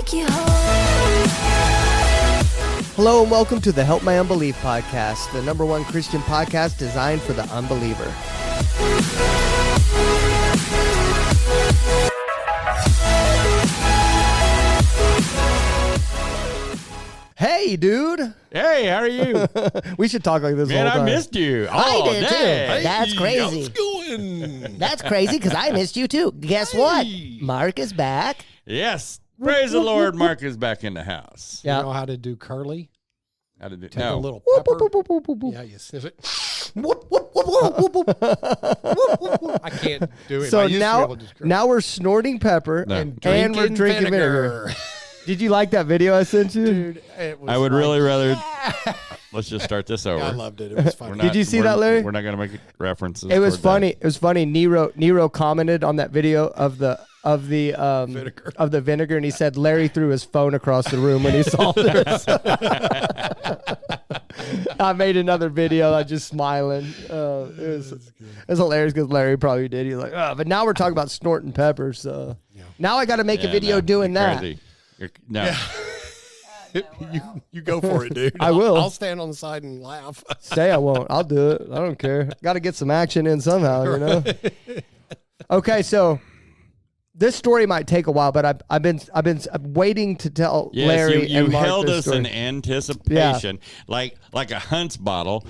take you home. Hello and welcome to the Help My Unbelief podcast, the #1 Christian podcast designed for the unbeliever. Hey, dude. Hey, how are you? We should talk like this Man, all the I time. missed you. I did too. dang. That's crazy. How's it going? That's crazy because I missed you too. Guess what? Mark is back. Yes. Praise the Lord. Mark is back in the house. You know how to do curly? How did it? Take a No. little Whoop, pepper. whoop, whoop, whoop, whoop, whoop. Yeah, you sniff it. Whoop, whoop, whoop, whoop, whoop, whoop. I can't do it. I So used to be now, able to just now we're snorting pepper No. and and we're drinking vinegar. Did you like that video I sent you? Dude, it was I would like- really rather. Let's just start this over. I loved it. It was We're fun. not- Did you see we're- that, Larry? We're not going to make references. It was toward funny. It was funny. Nero commented on that video of the Vinegar. of the vinegar, and he said Larry threw his phone across the room when he saw this. I made another video. I just smiling. It was hilarious because Larry probably did. He's like, oh, but now we're talking about snorting peppers. So now I got to make that. a video no, doing you're that. crazy. No. You go for it, dude. I will. I'll stand on the side and laugh. Say I won't. I'll do it. I don't care. Got to get some action in somehow, you know. Okay, so this story might take a while, but I've been waiting to tell Yes, Larry you and Mark held this us story. in anticipation, like a Hunt's bottle,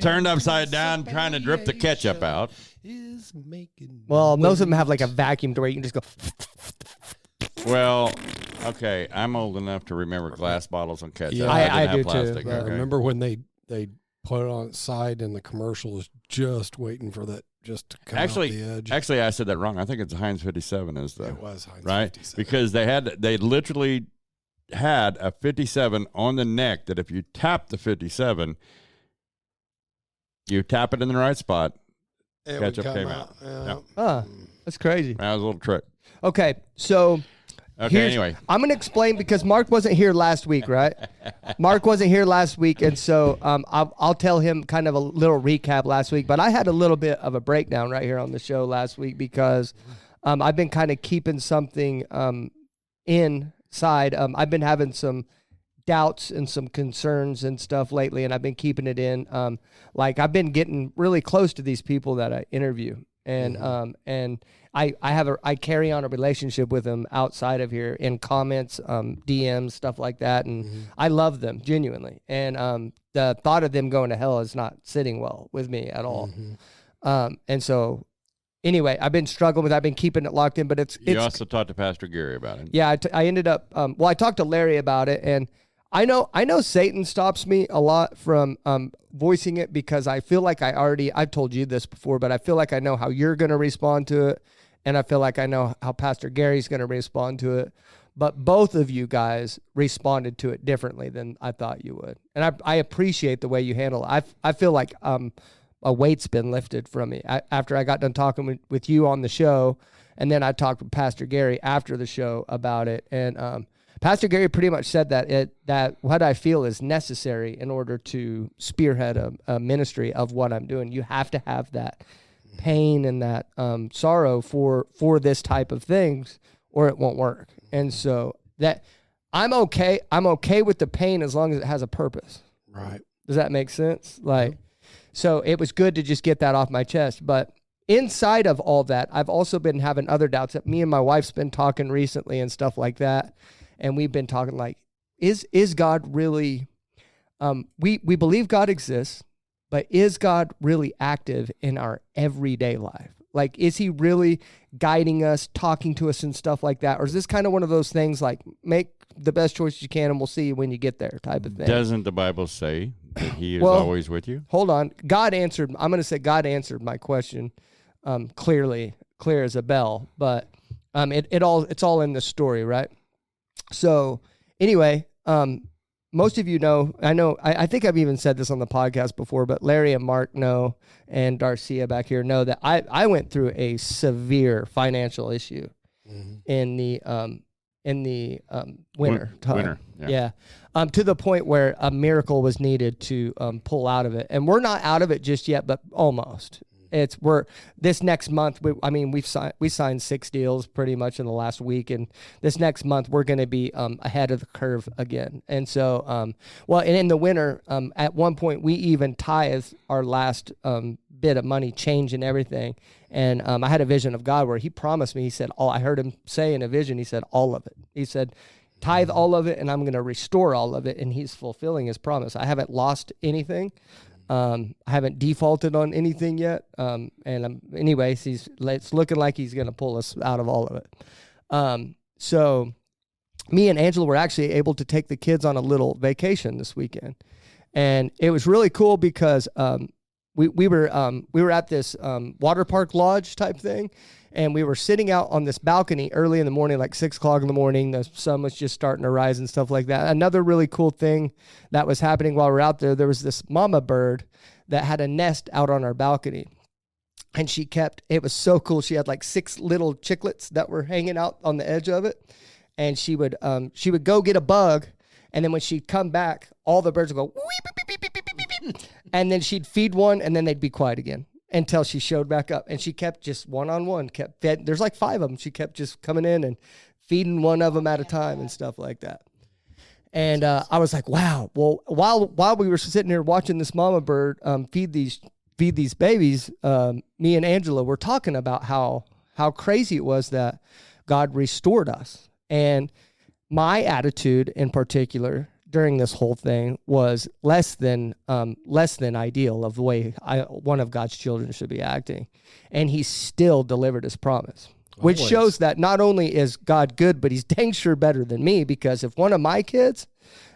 turned upside down, trying to drip the ketchup out. Is making Well, most of them have like a vacuum to where you can just go. Well, okay, I'm old enough to remember glass bottles on ketchup. Yeah, I didn't do have too, plastic. but- Okay. Remember when they put it on its side and the commercial is just waiting for that just to come out the edge? Actually, I said that wrong. I think it's Heinz 57 is the It was Heinz right 57. because they literally had a 57 on the neck that if you tap the 57, you tap it in the right spot. It would ketchup come came out. Yeah. Yep. Huh, that's crazy. That was a little trick. Okay, so Okay, anyway. I'm going to explain because Mark wasn't here last week, right? Mark wasn't here last week, and so I'll tell him kind of a little recap last week. But I had a little bit of a breakdown right here on the show last week because I've been kind of keeping something inside. I've been having some doubts and some concerns and stuff lately, and I've been keeping it in. Like I've been getting really close to these people that I interview, and I carry on a relationship with them outside of here in comments, DMs, stuff like that, and I love them genuinely. And the thought of them going to hell is not sitting well with me at all. And so, anyway, I've been struggling with. I've been keeping it locked in, but it's You also talked to Pastor Gary about it. yeah. I ended up. Well, I talked to Larry about it, and I know Satan stops me a lot from voicing it because I feel like I've told you this before, but I feel like I know how you're going to respond to it. And I feel like I know how Pastor Gary's going to respond to it. But both of you guys responded to it differently than I thought you would. And I appreciate the way you handle it. I feel like a weight's been lifted from me. After I got done talking with you on the show, and then I talked with Pastor Gary after the show about it. And Pastor Gary pretty much said that what I feel is necessary in order to spearhead a ministry of what I'm doing. You have to have that pain and that sorrow for this type of things, or it won't work. And so that I'm okay with the pain as long as it has a purpose. Right. Does that make sense? Like, so it was good to just get that off my chest. But inside of all that, I've also been having other doubts that me and my wife's been talking recently and stuff like that. And we've been talking like, is God really, we believe God exists, but is God really active in our everyday life? Like, is he really guiding us, talking to us and stuff like that? Or is this kind of one of those things like, make the best choice you can and we'll see you when you get there type of thing? Doesn't the Bible say that he is Well, always with you? Hold on. I'm going to say God answered my question clear as a bell, but it's all in the story, right? So anyway, most of you know, I think I've even said this on the podcast before, but Larry and Mark know, and Darcia back here know that I went through a severe financial issue in the winter time. Winter, yeah. To the point where a miracle was needed to pull out of it. And we're not out of it just yet, but almost. we're this next month. We signed 6 deals pretty much in the last week, and this next month we're going to be ahead of the curve again. And so, and in the winter, at one point we even tithed our last bit of money, change and everything. And I had a vision of God where He promised me. He said, I heard Him say in a vision. He said, all of it. He said, tithe all of it, and I'm going to restore all of it. And He's fulfilling His promise. I haven't lost anything. I haven't defaulted on anything yet. Anyways, it's looking like He's going to pull us out of all of it. So me and Angela were actually able to take the kids on a little vacation this weekend. And it was really cool because we were at this water park lodge type thing, and we were sitting out on this balcony early in the morning, like 6 o'clock in the morning. The sun was just starting to rise and stuff like that. Another really cool thing that was happening while we were out there was this mama bird that had a nest out on our balcony. And it was so cool. She had like 6 little chicklets that were hanging out on the edge of it. And she would go get a bug. And then when she'd come back, all the birds would go, weep, beep, beep, beep, beep, beep, beep. And then she'd feed one, and then they'd be quiet again until she showed back up. And she kept just one-on-one, fed. There's like 5 of them. She kept just coming in and feeding one of them at a time and stuff like that. And I was like, wow. Well, while we were sitting here watching this mama bird feed these babies, me and Angela were talking about how crazy it was that God restored us. And my attitude in particular during this whole thing was less than ideal of the way one of God's children should be acting. And He still delivered His promise, which shows that not only is God good, but He's dang sure better than me, because if one of my kids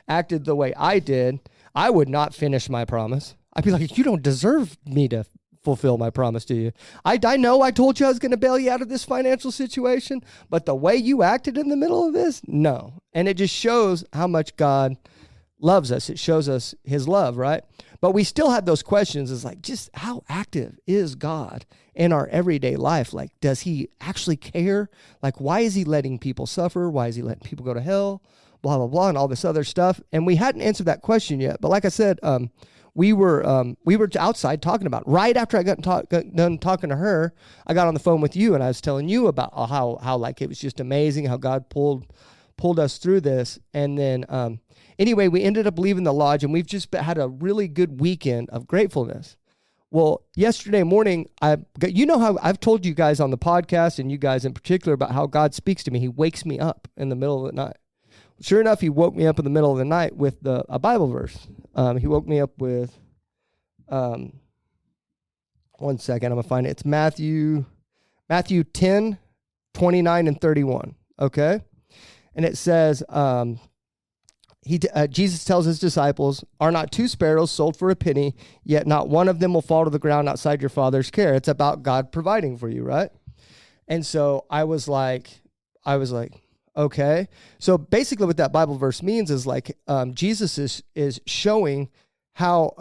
acted the way I did, I would not finish my promise. I'd be like, you don't deserve me to fulfill my promise to you. I know I told you I was going to bail you out of this financial situation, but the way you acted in the middle of this, no. And it just shows how much God loves us. It shows us His love, right? But we still have those questions. It's like, just how active is God in our everyday life? Like, does He actually care? Like, why is He letting people suffer? Why is He letting people go to hell? Blah, blah, blah, and all this other stuff. And we hadn't answered that question yet. But like I said, we were outside talking about it. Right after I got done talking to her, I got on the phone with you, and I was telling you about how like it was just amazing how God pulled us through this. And then anyway, we ended up leaving the lodge, and we've just had a really good weekend of gratefulness. Well, yesterday morning, how I've told you guys on the podcast, and you guys in particular, about how God speaks to me. He wakes me up in the middle of the night. Sure enough, He woke me up in the middle of the night with a Bible verse. He woke me up with, 1 second, I'm going to find it. It's Matthew 10, 29 and 31, okay? And it says, Jesus tells His disciples, are not 2 sparrows sold for a penny, yet not one of them will fall to the ground outside your Father's care. It's about God providing for you, right? And so I was like, okay. So basically what that Bible verse means is like Jesus is showing how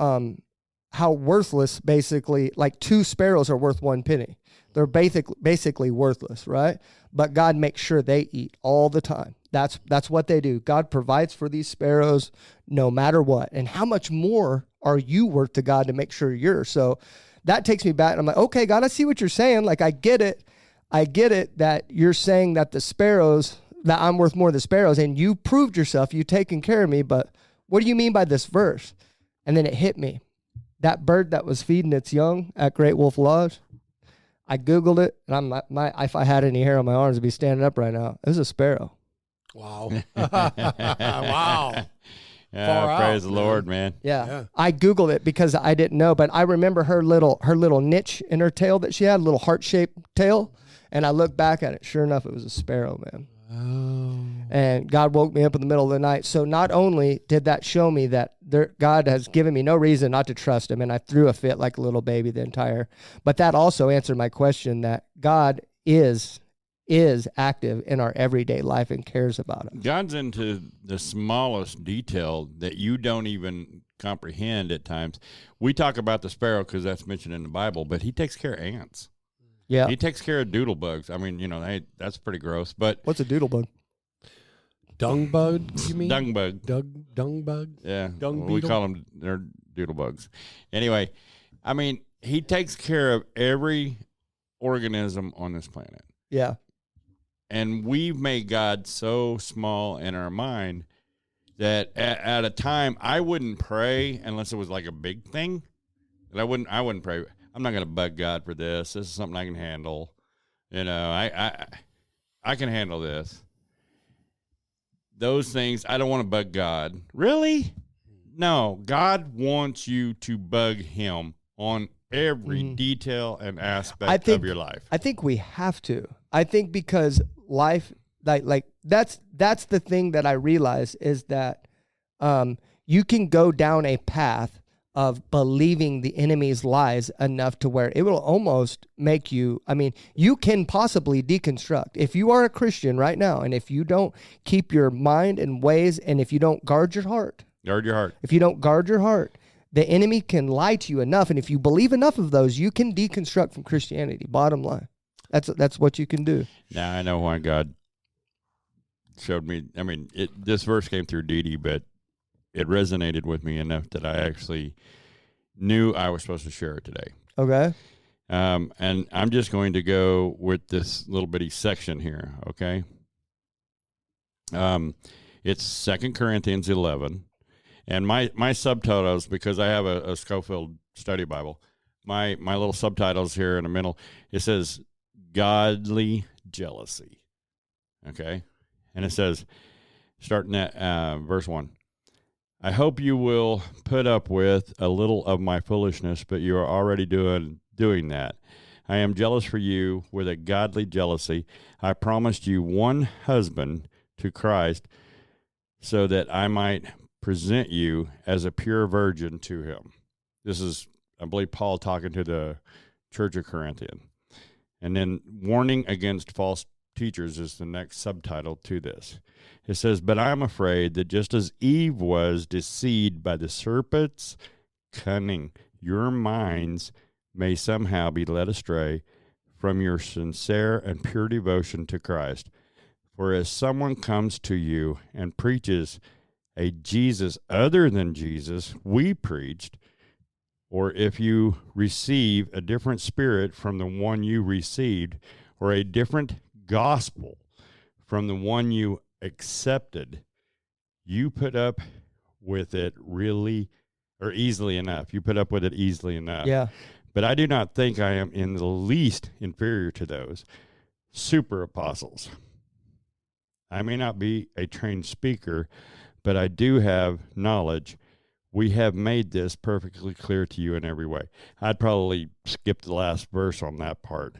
worthless, basically, like 2 sparrows are worth 1 penny. They're basically worthless, right? But God makes sure they eat all the time. That's what they do. God provides for these sparrows no matter what. And how much more are you worth to God to make sure you're? So that takes me back. And I'm like, okay, God, I see what you're saying. Like, I get it that you're saying that that I'm worth more than the sparrows, and you proved yourself, you've taken care of me, but what do you mean by this verse? And then it hit me. That bird that was feeding its young at Great Wolf Lodge, I Googled it, and if I had any hair on my arms, I'd be standing up right now. It was a sparrow. Wow. Wow. Yeah, praise the Lord, man. Yeah. I Googled it because I didn't know, but I remember her little niche in her tail that she had, a little heart-shaped tail, and I looked back at it. Sure enough, it was a sparrow, man. Oh. And God woke me up in the middle of the night. So not only did that show me that God has given me no reason not to trust Him, and I threw a fit like a little baby but that also answered my question that God is active in our everyday life and cares about it. God's into the smallest detail that you don't even comprehend at times. We talk about the sparrow because that's mentioned in the Bible, but He takes care of ants. Yeah, He takes care of doodle bugs. I mean, that's pretty gross. But what's a doodle bug? Dung bug, you mean? Dung bug. Dung bug? Yeah. Dung we call them, they're doodle bugs. Anyway, I mean, He takes care of every organism on this planet. Yeah. And we've made God so small in our mind that at a time I wouldn't pray unless it was like a big thing. And I wouldn't pray. I'm not going to bug God for this. This is something I can handle. I can handle this. Those things, I don't want to bug God. Really? No, God wants you to bug him on every detail and aspect of your life. I think we have to. I think because life, like that's the thing that I realize is that you can go down a path of believing the enemy's lies enough to where it will almost make you, you can possibly deconstruct. If you are a Christian right now, and if you don't keep your mind and ways, and if you don't guard your heart. If you don't guard your heart, the enemy can lie to you enough, and if you believe enough of those, you can deconstruct from Christianity, bottom line. That's what you can do. Now, I know why God showed me, this verse came through Dee Dee, but it resonated with me enough that I actually knew I was supposed to share it today. Okay. And I'm just going to go with this little bitty section here, okay? It's 2 Corinthians 11. And my subtitles, because I have a Schofield Study Bible, my little subtitles here in the middle, it says, godly jealousy, okay? And it says, starting at verse 1, I hope you will put up with a little of my foolishness, but you are already doing that. I am jealous for you with a godly jealousy. I promised you one husband to Christ so that I might present you as a pure virgin to him. This is, I believe, Paul talking to the church of Corinthian. And then warning against false teachers is the next subtitle to this. It says, but I am afraid that just as Eve was deceived by the serpent's cunning, your minds may somehow be led astray from your sincere and pure devotion to Christ. For as someone comes to you and preaches a Jesus other than Jesus we preached, or if you receive a different spirit from the one you received, or a different gospel from the one you accepted, you put up with it easily enough. You put up with it easily enough. Yeah. But I do not think I am in the least inferior to those super apostles. I may not be a trained speaker, but I do have knowledge. We have made this perfectly clear to you in every way. I'd probably skip the last verse on that part.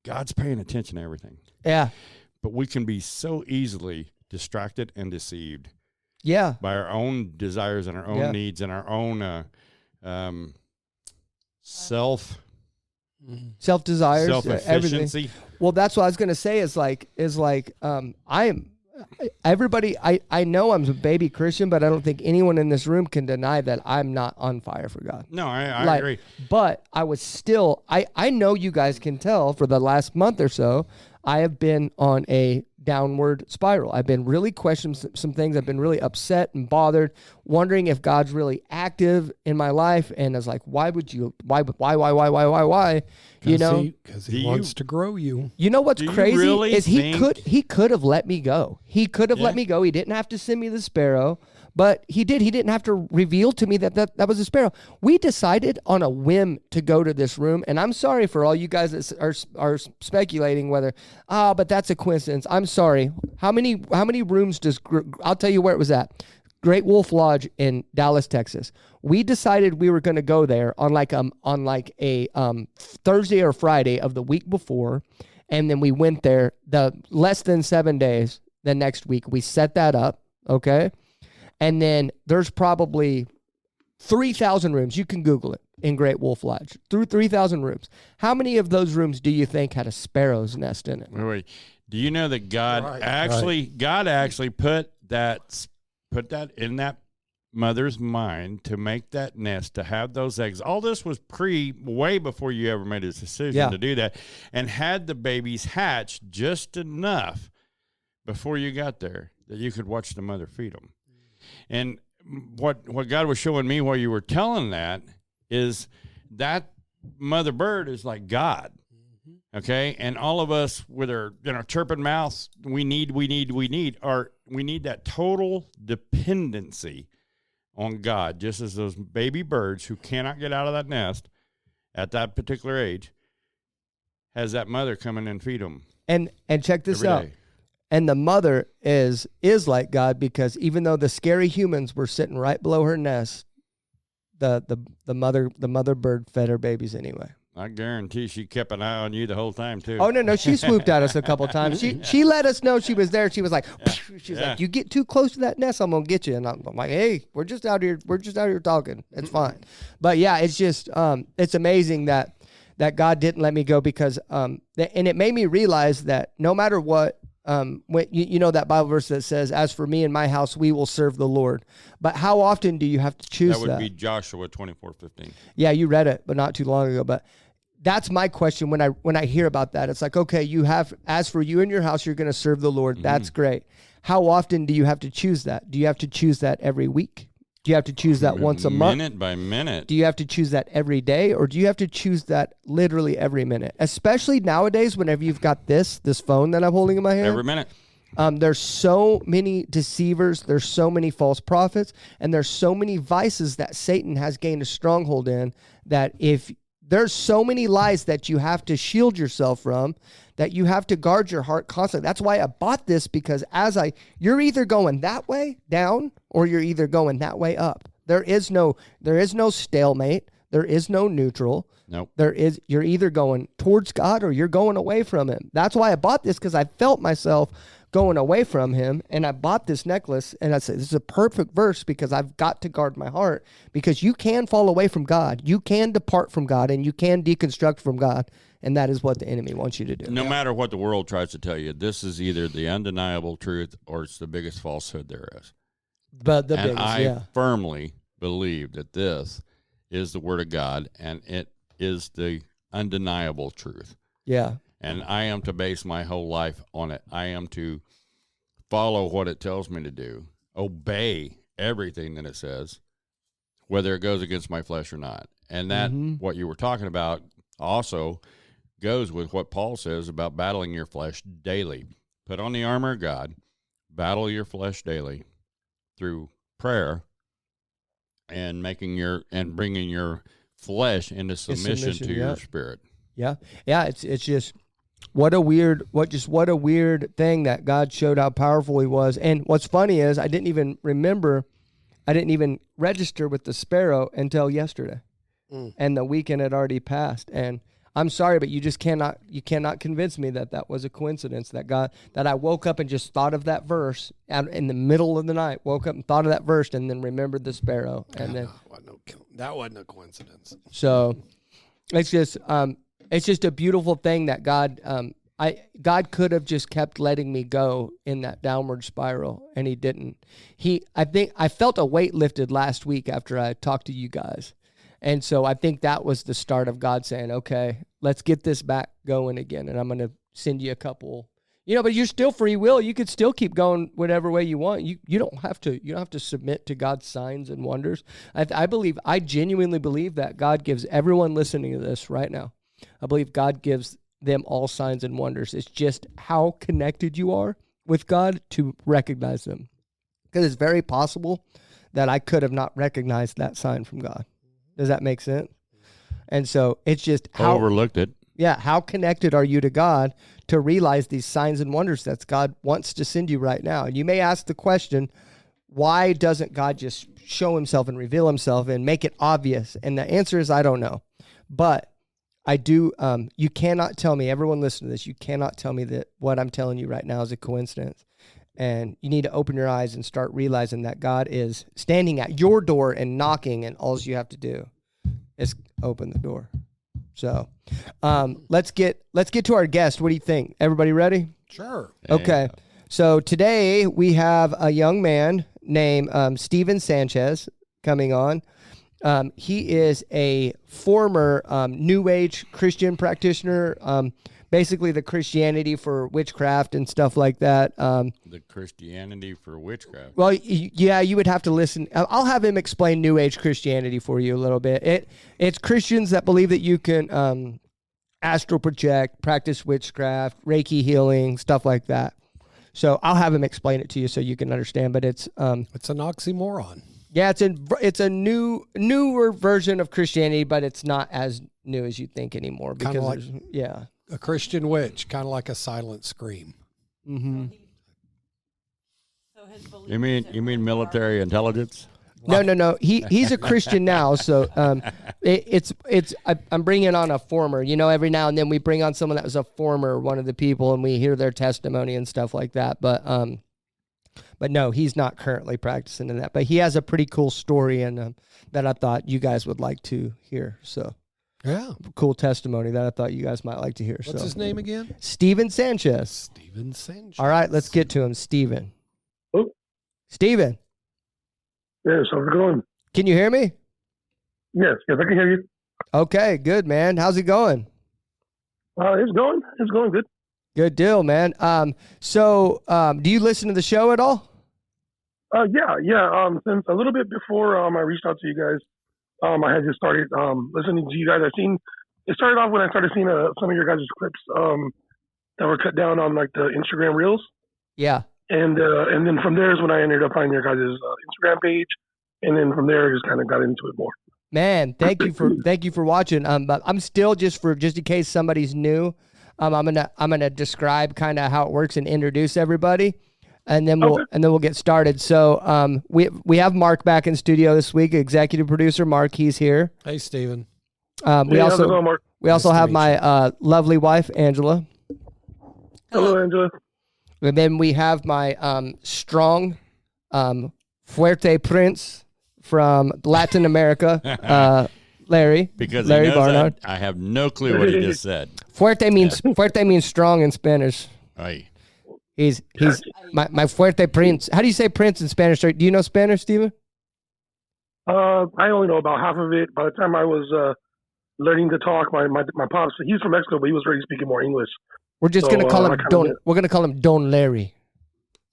God's paying attention to everything. Yeah. But we can be so easily distracted and deceived. Yeah. By our own desires and our own needs and our own self-desires, self-efficiency. everything. Well, that's what I was going to say is everybody, I know I'm a baby Christian, but I don't think anyone in this room can deny that I'm not on fire for God. No, I agree. But I was still, I know you guys can tell for the last month or so, I have been on a downward spiral. I've been really questioning some things. I've been really upset and bothered, wondering if God's really active in my life. And I was like, why? You know, because he wants to grow you. You know what's crazy really is he could have let me go. He could have let me go. He didn't have to send me the sparrow, but he did. He didn't have to reveal to me that was a sparrow. We decided on a whim to go to this room, and I'm sorry for all you guys that are speculating whether, but that's a coincidence. I'm sorry. How many rooms does? I'll tell you where it was at. Great Wolf Lodge in Dallas, Texas. We decided we were going to go there on a Thursday or Friday of the week before, and then we went there the less than 7 days the next week. We set that up, okay? And then there's probably 3,000 rooms. You can Google it in Great Wolf Lodge. Through 3,000 rooms. How many of those rooms do you think had a sparrow's nest in it? Wait. Do you know that God actually put that in that mother's mind to make that nest, to have those eggs? All this was way before you ever made a decision to do that, and had the babies hatch just enough before you got there that you could watch the mother feed them. And what God was showing me while you were telling that is that mother bird is like God. Okay, and all of us with our chirping mouths, we need that total dependency on God, just as those baby birds who cannot get out of that nest at that particular age has that mother come in and feed them. And check this out. Day. And the mother is like God, because even though the scary humans were sitting right below her nest, the mother bird fed her babies anyway. I guarantee she kept an eye on you the whole time too. Oh no, she swooped at us a couple times. She let us know she was there. She was like, like, you get too close to that nest, I'm gonna get you. And I'm like, hey, we're just out here talking. It's fine. But yeah, it's just it's amazing that God didn't let me go, because and it made me realize that no matter what, when you know that Bible verse that says, "As for me and my house, we will serve the Lord." But how often do you have to choose that? That would be Joshua 24:15. Yeah, you read it, but not too long ago. But that's my question when I hear about that. It's like, okay, you have, as for you and your house, you're going to serve the Lord. That's great. How often do you have to choose that? Do you have to choose that every week? Do you have to choose that once a month? Minute by minute. Do you have to choose that every day, or do you have to choose that literally every minute? Especially nowadays, whenever you've got this phone that I'm holding in my hand. Every minute. There's so many deceivers, there's so many false prophets, and there's so many vices that Satan has gained a stronghold in, that if there's so many lies that you have to shield yourself from, that you have to guard your heart constantly. That's why I bought this, because you're either going that way down, or you're either going that way up. There is no stalemate. There is no neutral. Nope. You're either going towards God or you're going away from him. That's why I bought this, because I felt myself going away from him, and I bought this necklace, and I said, this is a perfect verse, because I've got to guard my heart, because you can fall away from God. You can depart from God, and you can deconstruct from God, and that is what the enemy wants you to do. No matter what the world tries to tell you, this is either the undeniable truth or it's the biggest falsehood there is. But I firmly believe that this is the Word of God, and it is the undeniable truth. Yeah. And I am to base my whole life on it. I am to follow what it tells me to do, obey everything that it says, whether it goes against my flesh or not. And that, what you were talking about, also goes with what Paul says about battling your flesh daily. Put on the armor of God, battle your flesh daily through prayer, and bringing your flesh into submission to your spirit. Yeah. Yeah. It's just, what a weird thing that God showed how powerful he was. And what's funny is I didn't even register with the sparrow until yesterday. And the weekend had already passed. And I'm sorry, but you cannot convince me that was a coincidence, that I woke up and just thought of that verse in the middle of the night, woke up and thought of that verse, and then remembered the sparrow. And then that wasn't a coincidence. So it's just a beautiful thing that God could have just kept letting me go in that downward spiral, and he didn't. I think I felt a weight lifted last week after I talked to you guys. And so I think that was the start of God saying, okay, let's get this back going again. And I'm going to send you a couple, but you're still free will. You could still keep going whatever way you want. You don't have to submit to God's signs and wonders. I genuinely believe that God gives everyone listening to this right now, I believe God gives them all signs and wonders. It's just how connected you are with God to recognize them. Because it's very possible that I could have not recognized that sign from God. Does that make sense? And so it's just how overlooked it. Yeah, how connected are you to God to realize these signs and wonders that God wants to send you right now? And you may ask the question, why doesn't God just show himself and reveal himself and make it obvious? And the answer is, I don't know. But I do, you cannot tell me, everyone listen to this, you cannot tell me that what I'm telling you right now is a coincidence. And you need to open your eyes and start realizing that God is standing at your door and knocking, and all you have to do is open the door. So let's get to our guest. What do you think? Everybody ready? Sure. Okay. So today we have a young man named Steven Sanchez coming on. He is a former New Age Christian practitioner, basically the Christianity for witchcraft and stuff like that. The Christianity for witchcraft. Well, yeah, you would have to listen. I'll have him explain New Age Christianity for you a little bit. It's Christians that believe that you can astral project, practice witchcraft, Reiki healing, stuff like that. So I'll have him explain it to you so you can understand. But it's an oxymoron. Yeah, it's a newer version of Christianity, but it's not as new as you think anymore. Because like a Christian witch, kind of like a silent scream. Mm-hmm. You mean military intelligence? No. He's a Christian now, so I'm bringing on a former. Every now and then we bring on someone that was a former one of the people, and we hear their testimony and stuff like that. But no, he's not currently practicing in that. But he has a pretty cool story, and that I thought you guys would like to hear. So yeah, cool testimony that I thought you guys might like to hear. What's his name again? Steven Sanchez. Steven Sanchez. All right, let's get to him, Steven. Oh, Steven. Yes, how's it going? Can you hear me? Yes, I can hear you. Okay, good, man. How's it going? It's going good. Good deal, man. So do you listen to the show at all? Yeah. Since a little bit before I reached out to you guys, I had just started listening to you guys. It started off when I started seeing some of your guys' clips that were cut down on like the Instagram Reels. Yeah. And then from there is when I ended up finding your guys' Instagram page, and then from there I just kind of got into it more. Man, thank you for watching. But I'm still just in case somebody's new. I'm gonna describe kind of how it works and introduce everybody, and then we'll get started. So we have Mark back in studio this week. Executive producer Mark, he's here. Hey, Steven. We also have my lovely wife Angela. Hello, Angela. And then we have my strong, fuerte prince from Latin America, Larry. Because Larry he knows Barnard. I have no clue what he just said. Fuerte means strong in Spanish. Aye. He's my fuerte prince. How do you say prince in Spanish? Do you know Spanish, Steven? I only know about half of it. By the time I was learning to talk, my pops, he's from Mexico, but he was already speaking more English. We're just gonna call him Don. We're gonna call him Don Larry.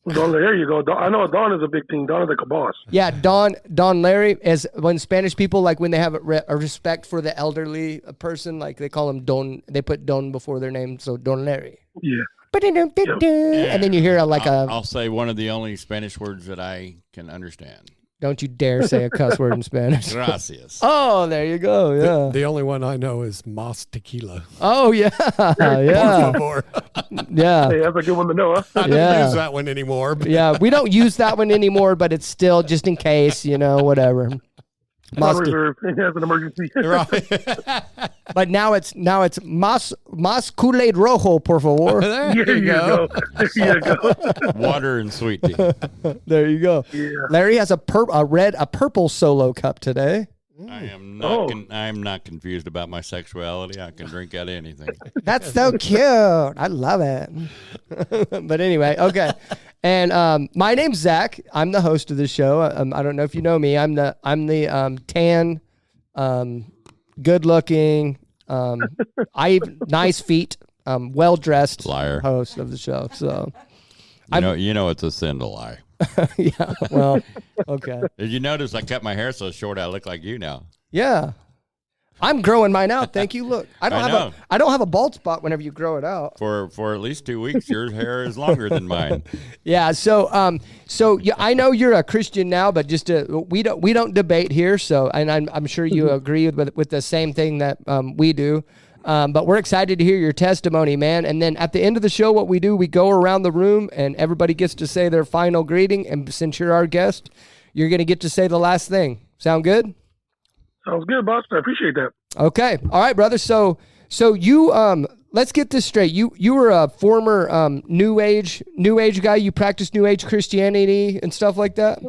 Don, there you go. I know Don is a big thing. Don is like a boss. Yeah, Don Larry is when Spanish people when they have a respect for the elderly person, like they call him Don. They put Don before their name, so Don Larry. Yeah. And then you hear I'll say one of the only Spanish words that I can understand. Don't you dare say a cuss word in Spanish. Gracias. Oh, there you go. Yeah. The only one I know is Mas Tequila. Oh, yeah. Yeah. Yeah. Hey, that's a good one to know, huh? I don't use that one anymore. Yeah, we don't use that one anymore, but it's still just in case, whatever. Reserve. It has an emergency. Right. But now it's mas Kool-Aid rojo, por favor. There you go. There you go. Water and sweet tea. There you go. Yeah. Larry has a purple Solo cup today. I am not. I'm not confused about my sexuality. I can drink out of anything. That's so cute. I love it. But anyway, okay. And my name's Zach. I'm the host of the show. I don't know if you know me. I'm the tan, good-looking, nice feet, well-dressed host of the show. So, you know, it's a sin to lie. Yeah. Well, okay. Did you notice I cut my hair so short I look like you now? Yeah. I'm growing mine out. Thank you. Look, I don't have a bald spot whenever you grow it out. For at least 2 weeks, your hair is longer than mine. Yeah. So I know you're a Christian now, but just we don't debate here. So, and I'm sure you agree with the same thing that we do. But we're excited to hear your testimony, man. And then at the end of the show, what we do, we go around the room and everybody gets to say their final greeting. And since you're our guest, you're going to get to say the last thing. Sound good? Sounds good, boss. I appreciate that. Okay. All right, brother. So you, let's get this straight. You were a former New Age guy. You practiced New Age Christianity and stuff like that? I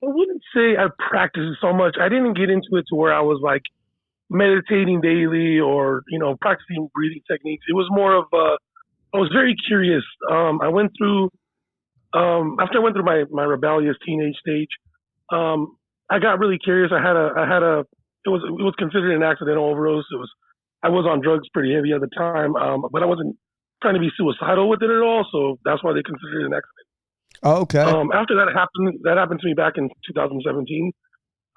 wouldn't say I practiced it so much. I didn't get into it to where I was like meditating daily or, practicing breathing techniques. It was more of I was very curious. I went through, after I went through my rebellious teenage stage, I got really curious. It was considered an accidental overdose. I was on drugs pretty heavy at the time, but I wasn't trying to be suicidal with it at all. So that's why they considered it an accident. Oh, okay. After that happened to me back in 2017.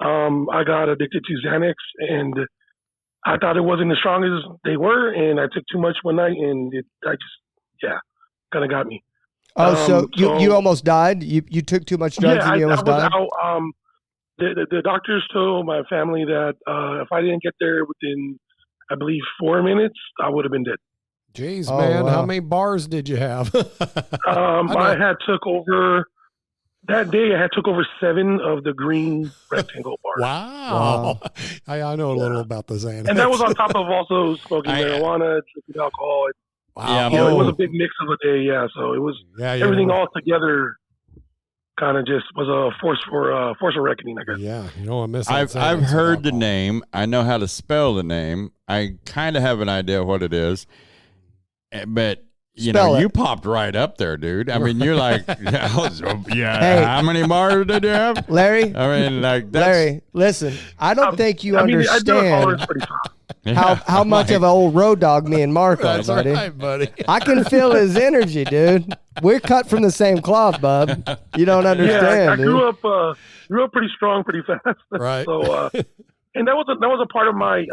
I got addicted to Xanax, and I thought it wasn't as strong as they were, and I took too much one night, and kind of got me. Oh, so you almost died? You took too much drugs and you almost died? The doctors told my family that if I didn't get there within, I believe, 4 minutes, I would have been dead. Jeez, man, wow. How many bars did you have? I took over 7 of the green rectangle bars. Wow. I know a little about the Xanax. And that was on top of also smoking marijuana, drinking alcohol. Wow. It was a big mix of a day, so it was everything all together. Kind of just was a force of reckoning, I guess. Yeah, you know, I've heard the name. I know how to spell the name. I kind of have an idea what it is, but you popped right up there, dude. I mean, you're like, hey, how many bars did you have, Larry? I mean, Larry, listen, I don't think you understand how much of an old road dog me and Mark are, buddy. Right, buddy. I can feel his energy, dude. We're cut from the same cloth, bub. You don't understand. Yeah, I grew up pretty strong, pretty fast. Right. So, and that was a part of my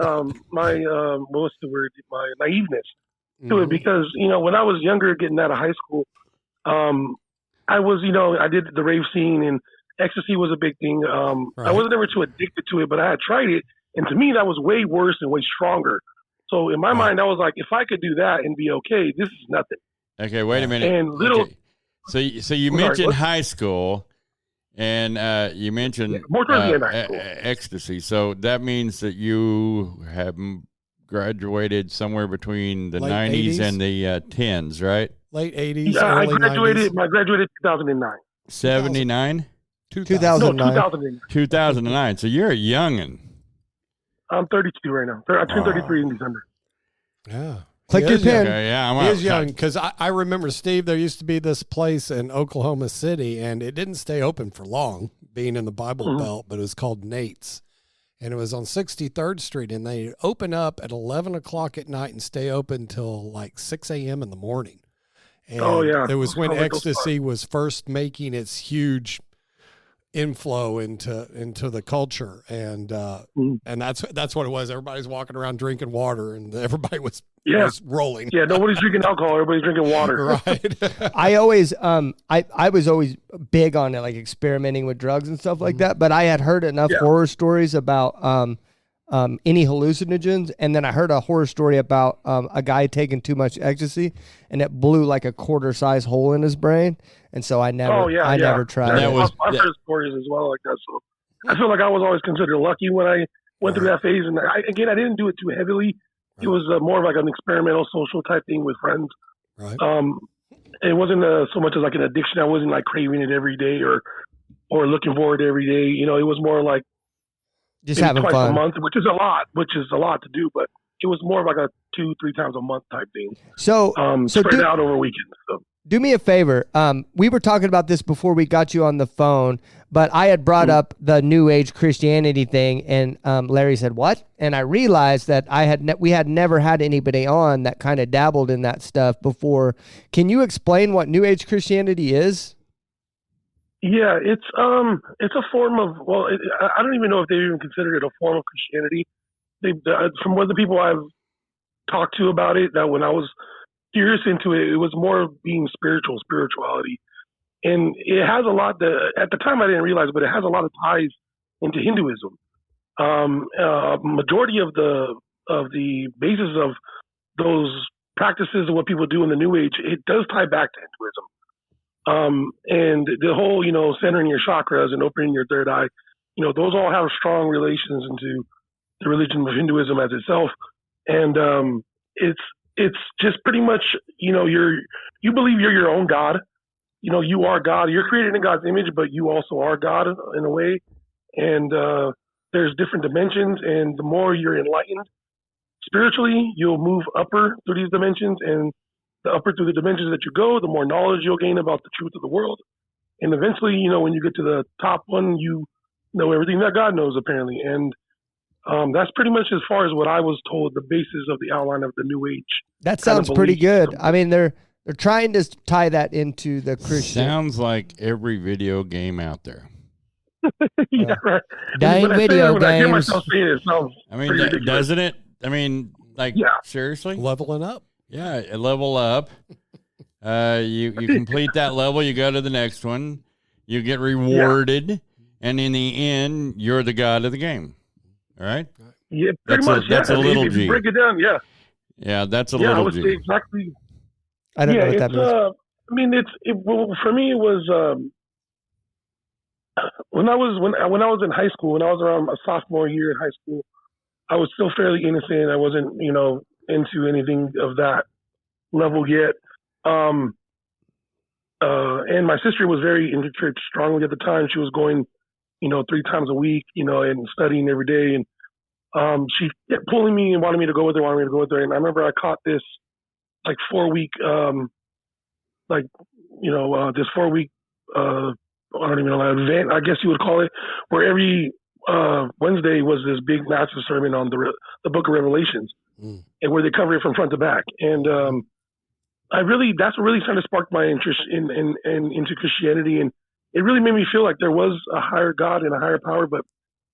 what's the word? My naiveness to it, because when I was younger, getting out of high school, I was I did the rave scene, and ecstasy was a big thing. I wasn't ever too addicted to it, but I had tried it, and to me that was way worse and way stronger. So in my mind, I was like, if I could do that and be okay, this is nothing. Okay, wait a minute. And so you mentioned high school, and you mentioned ecstasy. So that means that you have graduated somewhere between the late 90s 80s? And the 10s, right? Late 80s. Yeah, I early graduated. 90s. I graduated 2009. 79? 2009. No, 2009. 2009. So you're a youngin'. I'm 32 right now. I turned 33 in December. Yeah. Click your pin. Okay, yeah, He is young, because I remember, Steve, there used to be this place in Oklahoma City, and it didn't stay open for long, being in the Bible Belt, but it was called Nate's. And it was on 63rd Street, and they open up at 11 o'clock at night and stay open till like 6 a.m. in the morning. And it was when ecstasy was first making its huge inflow into the culture, and that's what it was. Everybody's walking around drinking water, and everybody was rolling. Yeah, nobody's drinking alcohol. Everybody's drinking water. Right. I always I was always big on it, like experimenting with drugs and stuff like that. But I had heard enough horror stories about any hallucinogens, and then I heard a horror story about a guy taking too much ecstasy, and it blew like a quarter-size hole in his brain. And so I never never tried. I've heard stories as well like that. So I feel like I was always considered lucky when I went through that phase. And I didn't do it too heavily. It was more of like an experimental social type thing with friends. Right. It wasn't so much as like an addiction. I wasn't like craving it every day or looking forward to every day. It was more like just having twice fun a month, which is a lot to do, but it was more of like a 2-3 times a month type thing. So spread out over weekends. So. Do me a favor. We were talking about this before we got you on the phone, but I had brought up the New Age Christianity thing, and Larry said, "What?" And I realized that we had never had anybody on that kind of dabbled in that stuff before. Can you explain what New Age Christianity is? Yeah, it's a form of, I don't even know if they even consider it a form of Christianity. From what the people I've talked to about it, that when I was serious into it, it was more being spirituality. And it has a lot at the time I didn't realize, but it has a lot of ties into Hinduism. Majority of the basis of those practices and what people do in the New Age, it does tie back to Hinduism. And the whole, centering your chakras and opening your third eye, those all have strong relations into the religion of Hinduism as itself. And it's just pretty much, you believe you're your own God. You are God. You're created in God's image, but you also are God in a way. And there's different dimensions, and the more you're enlightened spiritually, you'll move upper through these dimensions, and the upper through the dimensions that you go, the more knowledge you'll gain about the truth of the world. And eventually, when you get to the top one, you know everything that God knows, apparently. And That's pretty much as far as what I was told, the basis of the outline of the New Age. That sounds pretty good. I mean, they're trying to tie that into the Christian. Sounds like every video game out there. Yeah, right. Dang video games. I hear myself saying it sounds doesn't it? I mean, like, seriously? Leveling up. Yeah, level up. You complete that level, you go to the next one, you get rewarded, and in the end, you're the god of the game. All right? Yeah, pretty much. That's a little if G. you break it down, yeah. Yeah, that's a little G. I would say exactly. I don't know what that means. I mean, well, for me, it was when I was in high school, when I was around a sophomore year in high school, I was still fairly innocent. I wasn't, into anything of that level yet. And my sister was very into church strongly at the time. She was going, 3 times a week, and studying every day. And she kept pulling me and wanted me to go with her. And I remember I caught this 4-week, this 4-week, I don't even know, event, I guess you would call it, where every Wednesday was this big massive sermon on the book of Revelations, and where they cover it from front to back. And that's what really kind of sparked my interest into Christianity. And it really made me feel like there was a higher God and a higher power. But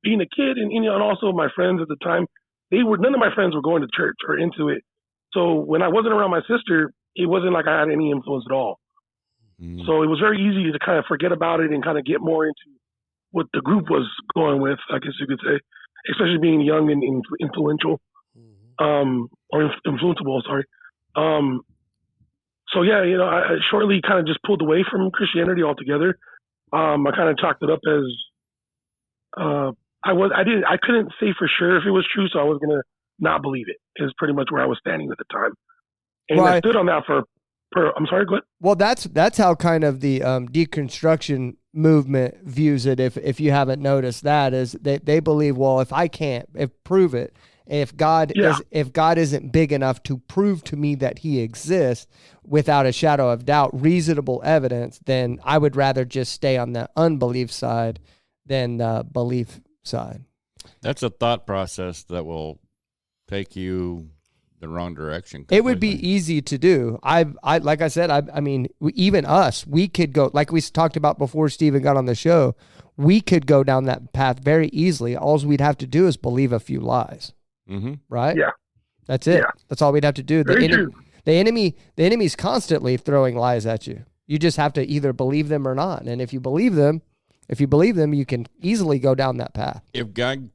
being a kid and also my friends at the time, none of my friends were going to church or into it. So when I wasn't around my sister, it wasn't like I had any influence at all. So it was very easy to kind of forget about it and kind of get more into what the group was going with, I guess you could say, especially being young and influential, or influenceable, sorry. So yeah, I shortly kind of just pulled away from Christianity altogether. I kind of chalked it up as, I couldn't say for sure if it was true, so I was going to not believe it, is pretty much where I was standing at the time. And I stood on that I'm sorry, go ahead. Well, that's how kind of the deconstruction movement views it. If you haven't noticed that, is they believe, well, if I can't prove it, if God isn't big enough to prove to me that He exists without a shadow of doubt, reasonable evidence, then I would rather just stay on the unbelief side than the belief side. That's a thought process that will take you the wrong direction completely. It would be easy to do. I like I said, I mean, even us, we could go, like we talked about before Steven got on the show, we could go down that path very easily. All we'd have to do is believe a few lies. Right? Yeah. That's it. Yeah. That's all we'd have to do. True. The enemy's constantly throwing lies at you. You just have to either believe them or not. And if you believe them, you can easily go down that path. If God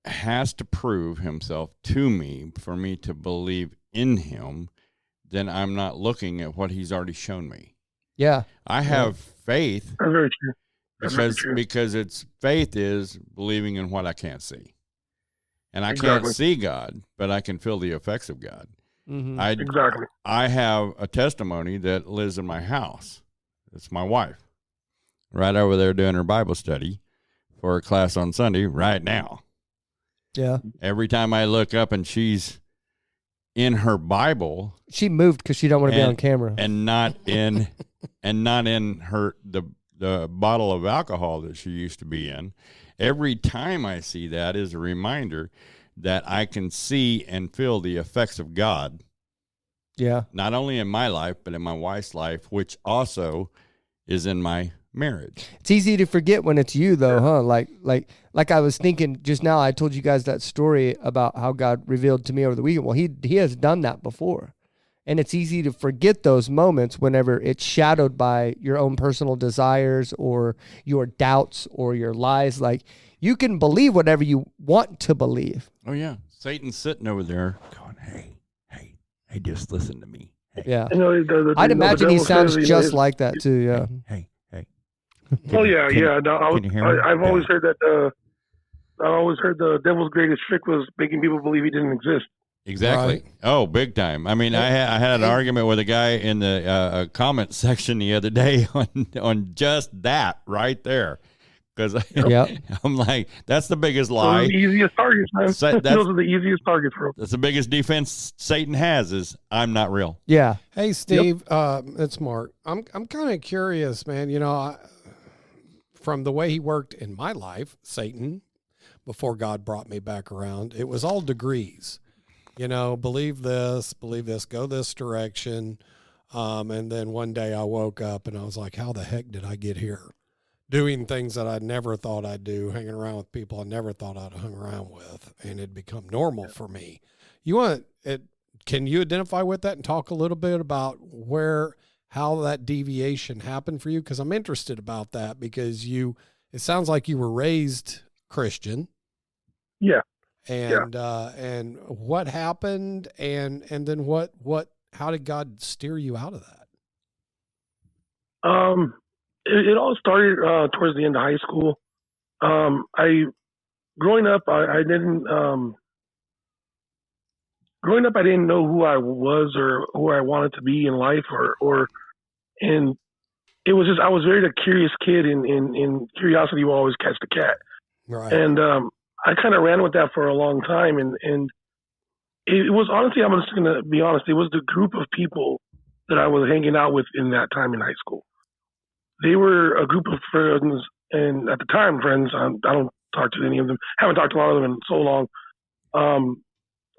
has to prove Himself to me for me to believe in Him, then I'm not looking at what He's already shown me. Yeah. I have faith. That's very true. Because it's faith is believing in what I can't see. And I Exactly. can't see God, but I can feel the effects of God. Mm-hmm. Exactly. I have a testimony that lives in my house. It's my wife, right over there doing her Bible study for a class on Sunday right now. Yeah. Every time I look up and she's in her Bible, she moved because she don't want to be on camera, and not in her the bottle of alcohol that she used to be in. Every time I see that is a reminder that I can see and feel the effects of God. Yeah. Not only in my life, but in my wife's life, which also is in my marriage. It's easy to forget when it's you, though, huh? Like I was thinking just now, I told you guys that story about how God revealed to me over the weekend. Well, he has done that before. And it's easy to forget those moments whenever it's shadowed by your own personal desires or your doubts or your lies. Like, you can believe whatever you want to believe. Oh, yeah. Satan's sitting over there going, hey, just listen to me. Hey. Yeah. I'd imagine he sounds just like that, too, yeah. Hey. Oh, yeah. No, I've always heard that. I always heard the devil's greatest trick was making people believe he didn't exist. Exactly. Right. Oh, big time. I mean, I had an argument with a guy in the comment section the other day on just that right there. Because I'm like, that's the biggest lie. Those are the easiest targets, man. Those are the easiest targets for him. That's the biggest defense Satan has is I'm not real. Yeah. Hey, Steve, it's Mark. I'm kind of curious, man. from the way he worked in my life, Satan, before God brought me back around, it was all degrees. You know, believe this, go this direction. And then one day I woke up and I was like, how the heck did I get here? Doing things that I never thought I'd do, hanging around with people I never thought I'd hung around with, and it'd become normal for me. Can you identify with that and talk a little bit about how that deviation happened for you? Because I'm interested about that, because it sounds like you were raised Christian. Yeah. And what happened, and then how did God steer you out of that? It all started towards the end of high school. Growing up, I didn't know who I was or who I wanted to be in life, and it was just, I was very a curious kid, and curiosity will always catch the cat. Right. And I kind of ran with that for a long time, and it was, honestly, I'm just going to be honest, it was the group of people that I was hanging out with in that time in high school. They were a group of friends, and at the time, friends, I don't talk to any of them, haven't talked to a lot of them in so long.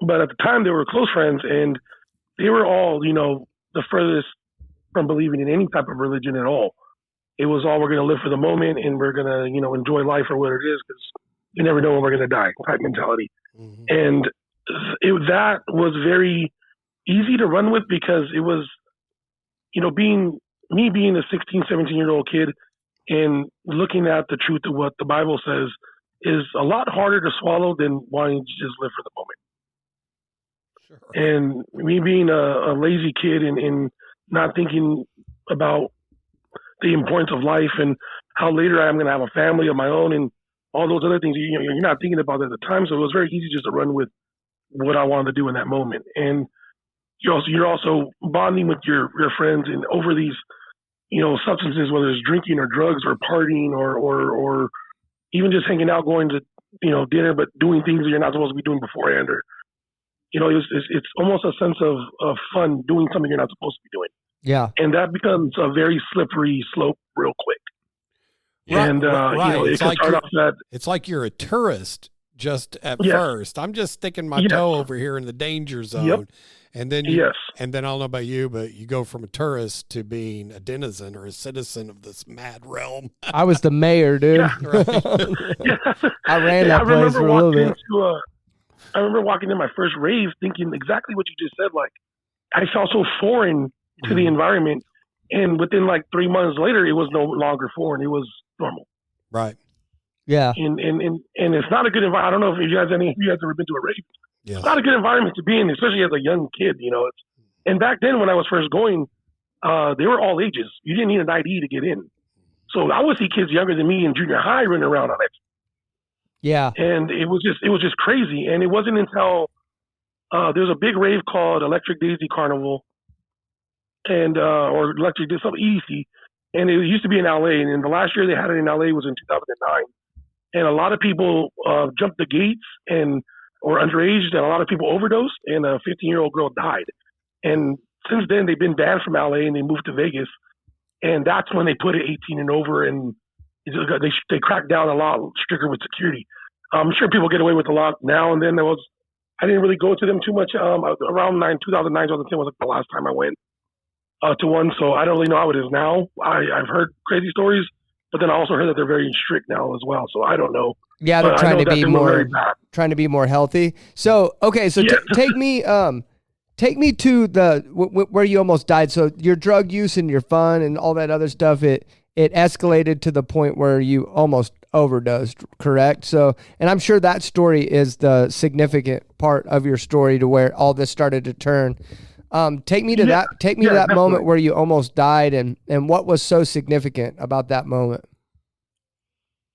But at the time, they were close friends, and they were all, the furthest from believing in any type of religion at all. It was all, we're going to live for the moment, and we're going to, enjoy life for what it is, because you never know when we're going to die type mentality. Mm-hmm. And that was very easy to run with, because it was, being a 16, 17-year-old kid and looking at the truth of what the Bible says is a lot harder to swallow than wanting to just live for the moment. Sure. And me being a lazy kid and not thinking about the importance of life and how later I am going to have a family of my own and all those other things, you're not thinking about it at the time. So it was very easy just to run with what I wanted to do in that moment. And you're also bonding with your friends and over these, substances, whether it's drinking or drugs or partying or even just hanging out, going to, dinner, but doing things that you're not supposed to be doing beforehand, or, it's almost a sense of fun doing something you're not supposed to be doing. Yeah. And that becomes a very slippery slope real quick. Right, and, right. It It's like you're a tourist just at first. I'm just sticking my toe over here in the danger zone. Yep. And then and then I don't know about you, but you go from a tourist to being a denizen or a citizen of this mad realm. I was the mayor, dude. Yeah. Right. I ran that place for a little bit. I remember walking in my first rave thinking exactly what you just said. Like, I felt so foreign to the environment. And within like 3 months later, it was no longer foreign. It was normal. Right. Yeah. And it's not a good environment. I don't know if you guys ever been to a rave. Yes. It's not a good environment to be in, especially as a young kid, and back then when I was first going, they were all ages. You didn't need an ID to get in. So I would see kids younger than me in junior high running around on it. Yeah. And it was just crazy. And it wasn't until there's a big rave called Electric Daisy Carnival and or Electric something EDC, and it used to be in LA, and the last year they had it in LA was in 2009. And a lot of people jumped the gates and or underage, and a lot of people overdosed, and a 15-year-old girl died. And since then, they've been banned from LA, and they moved to Vegas. And that's when they put it 18 and over, and they cracked down a lot stricter with security. I'm sure people get away with a lot now and then. I didn't really go to them too much. Around 2009, 2010 was like the last time I went to one, so I don't really know how it is now. I've heard crazy stories, but then I also heard that they're very strict now as well, so I don't know. Yeah, they're trying to be more healthy. So, okay, so take me to where you almost died. So your drug use and your fun and all that other stuff, it escalated to the point where you almost overdosed, correct? So, and I'm sure that story is the significant part of your story to where all this started to turn. Take me to that moment where you almost died, and what was so significant about that moment?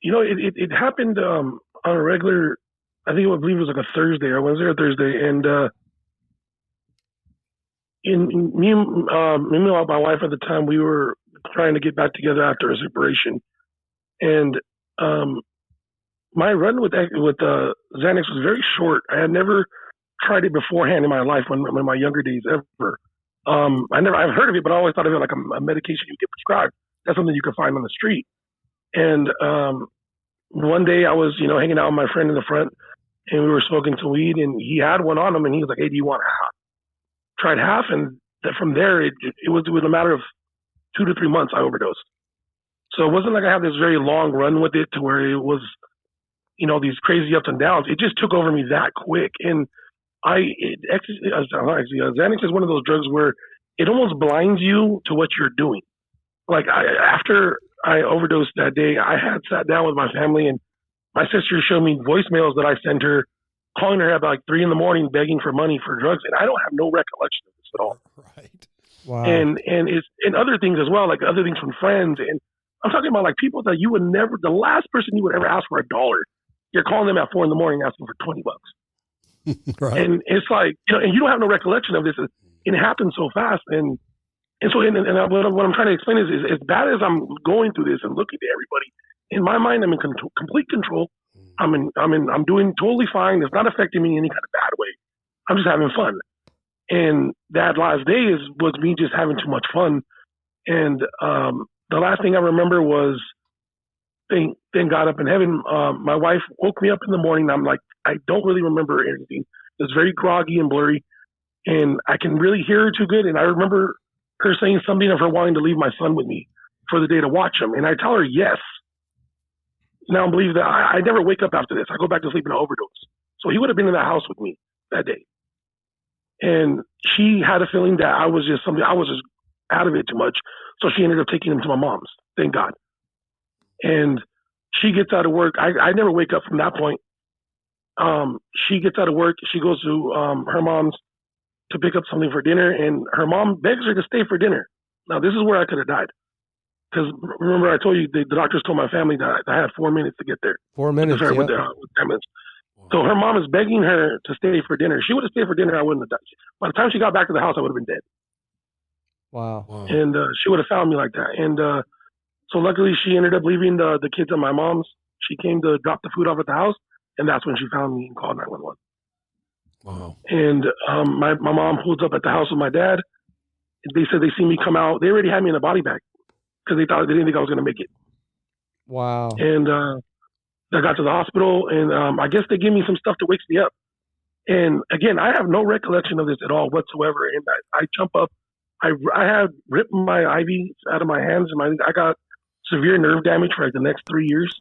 It happened on a regular, I believe it was like a Thursday or Wednesday or Thursday, and me and my wife at the time, we were trying to get back together after a separation, and my run with Xanax was very short. I had never tried it beforehand in my life when in my younger days ever. I've heard of it, but I always thought of it like a medication you get prescribed. That's something you can find on the street. And one day I was, hanging out with my friend in the front, and we were smoking some weed, and he had one on him, and he was like, "Hey, do you want half?" Tried half, and from there, it was a matter of 2 to 3 months I overdosed. So it wasn't like I had this very long run with it to where it was, these crazy ups and downs. It just took over me that quick. And Xanax is one of those drugs where it almost blinds you to what you're doing. Like after I overdosed that day, I had sat down with my family, and my sister showed me voicemails that I sent her, calling her at like 3 a.m, begging for money for drugs, and I don't have no recollection of this at all. Right. Wow. And other things as well, like other things from friends, and I'm talking about like people that you would never, the last person you would ever ask for $1, you're calling them at 4 a.m. asking for $20. Right. And it's like, and you don't have no recollection of this. It happened so fast. And what I'm trying to explain is as bad as I'm going through this and looking at everybody, in my mind, I'm in complete control. I'm doing totally fine. It's not affecting me in any kind of bad way. I'm just having fun. And that last day was me just having too much fun. And the last thing I remember was, thank God up in heaven, my wife woke me up in the morning. I'm like, I don't really remember anything. It was very groggy and blurry, and I can really hear her too good. And I remember her saying something of her wanting to leave my son with me for the day to watch him. And I tell her yes. Now I believe that I never wake up after this. I go back to sleep in an overdose. So he would have been in the house with me that day. And she had a feeling that I was just out of it too much. So she ended up taking him to my mom's, thank God. And she gets out of work. I never wake up from that point. She gets out of work. She goes to her mom's to pick up something for dinner, and her mom begs her to stay for dinner. Now, this is where I could have died. Because remember, I told you the doctors told my family that I had 4 minutes to get there. 4 minutes, with 10 minutes. So her mom is begging her to stay for dinner. She would have stayed for dinner. I wouldn't have died. By the time she got back to the house, I would have been dead. Wow. And she would have found me like that. And so luckily, she ended up leaving the kids at my mom's. She came to drop the food off at the house, and that's when she found me and called 911. Wow. And my mom pulls up at the house with my dad. They said they see me come out. They already had me in a body bag because they didn't think I was going to make it. Wow. And I got to the hospital, and I guess they gave me some stuff to wake me up. And again, I have no recollection of this at all whatsoever. And I jump up. I had ripped my IV out of my hands, and I got severe nerve damage for like the next 3 years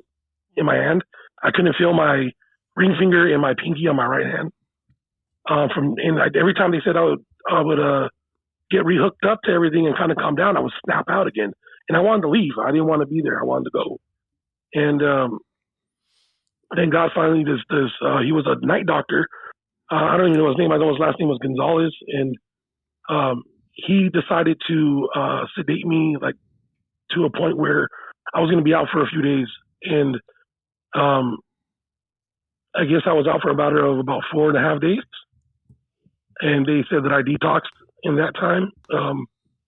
in my hand. I couldn't feel my ring finger and my pinky on my right hand. Every time they said I would get rehooked up to everything and kind of calm down, I would snap out again. And I wanted to leave. I didn't want to be there. I wanted to go. And thank God finally he was a night doctor. I don't even know his name. I know his last name was Gonzalez. And he decided to sedate me like to a point where I was going to be out for a few days. And I guess I was out for about 4.5 days. And they said that I detoxed in that time,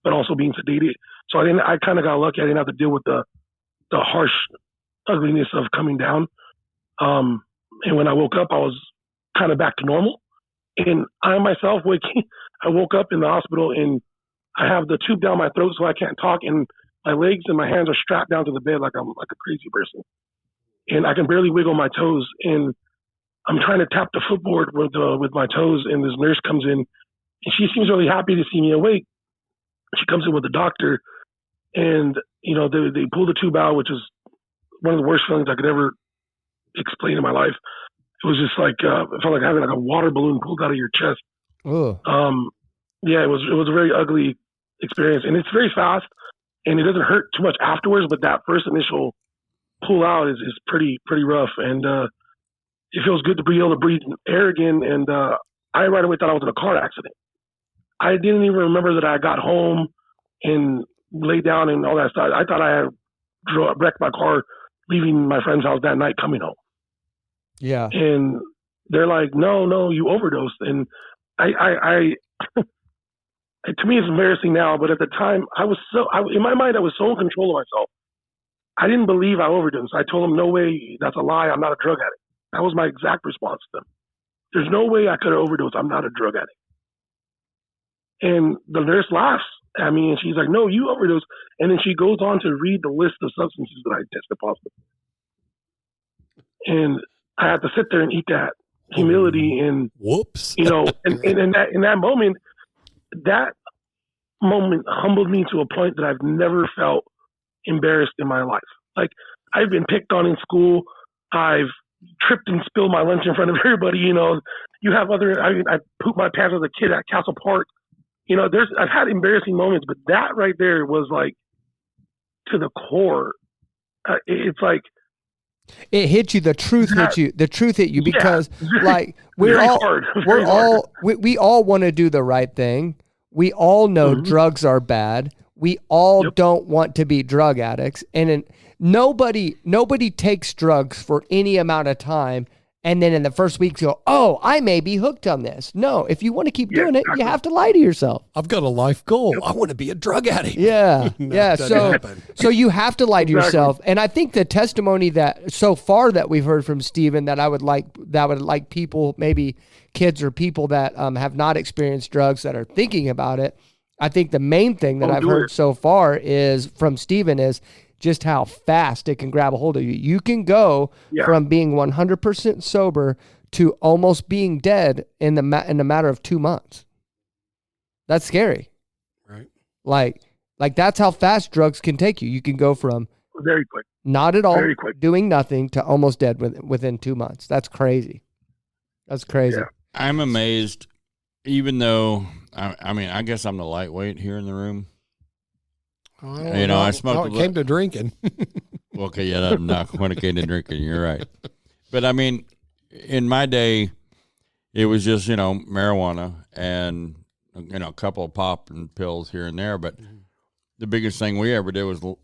but also being sedated. So I kind of got lucky. I didn't have to deal with the harsh ugliness of coming down. And when I woke up, I was kind of back to normal. And I myself I woke up in the hospital, and I have the tube down my throat so I can't talk, and my legs and my hands are strapped down to the bed like I'm like a crazy person. And I can barely wiggle my toes, and I'm trying to tap the footboard with my toes, and this nurse comes in, and she seems really happy to see me awake. She comes in with the doctor, and they pull the tube out, which is one of the worst feelings I could ever explain in my life. It was just like it felt like having like a water balloon pulled out of your chest. Ugh. Yeah, it was a very ugly experience, and it's very fast, and it doesn't hurt too much afterwards. But that first initial pull out is pretty rough, and it feels good to be able to breathe air again. And I right away thought I was in a car accident. I didn't even remember that I got home and laid down and all that stuff. I thought I had wrecked my car leaving my friend's house that night coming home. Yeah. And they're like, no, you overdosed. And I to me, it's embarrassing now, but at the time in my mind, I was so in control of myself. I didn't believe I overdosed. I told them, no way, that's a lie. I'm not a drug addict. That was my exact response to them. There's no way I could have overdosed. I'm not a drug addict. And the nurse laughs at me, and she's like, "No, you overdosed." And then she goes on to read the list of substances that I tested positive. And I had to sit there and eat that humility and whoops, and in that moment humbled me to a point that I've never felt embarrassed in my life. Like, I've been picked on in school. I've tripped and spilled my lunch in front of everybody. You have I pooped my pants as a kid at Castle Park. I've had embarrassing moments, but that right there was like to the core. It's like, it hit you. The truth hit you. The truth hit you because like we all want to do the right thing. We all know drugs are bad. We all don't want to be drug addicts. And nobody takes drugs for any amount of time. And then in the first week, go, "Oh, I may be hooked on this." No, if you want to keep doing it, you have to lie to yourself. I've got a life goal. I want to be a drug addict. Yeah, yeah. So you have to lie to yourself. And I think the testimony that so far that we've heard from Stephen that would like people, maybe kids or people that have not experienced drugs that are thinking about it. I think the main thing that I've heard so far is from Stephen is just how fast it can grab a hold of you. You can go from being 100% sober to almost being dead in a matter of 2 months. That's scary. Right. Like that's how fast drugs can take you. You can go from very quick, not at all, doing nothing to almost dead within 2 months. That's crazy. That's crazy. Yeah. I'm amazed, even though, I guess I'm the lightweight here in the room. I smoked. It came to drinking. Okay, yeah, not when it came to drinking. You're right. But I mean, in my day, it was just marijuana and a couple of pop and pills here and there. But the biggest thing we ever did was like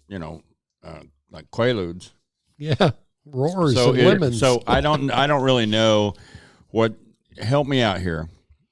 Quaaludes. Yeah, roars and lemons. So I don't really know what. Help me out here,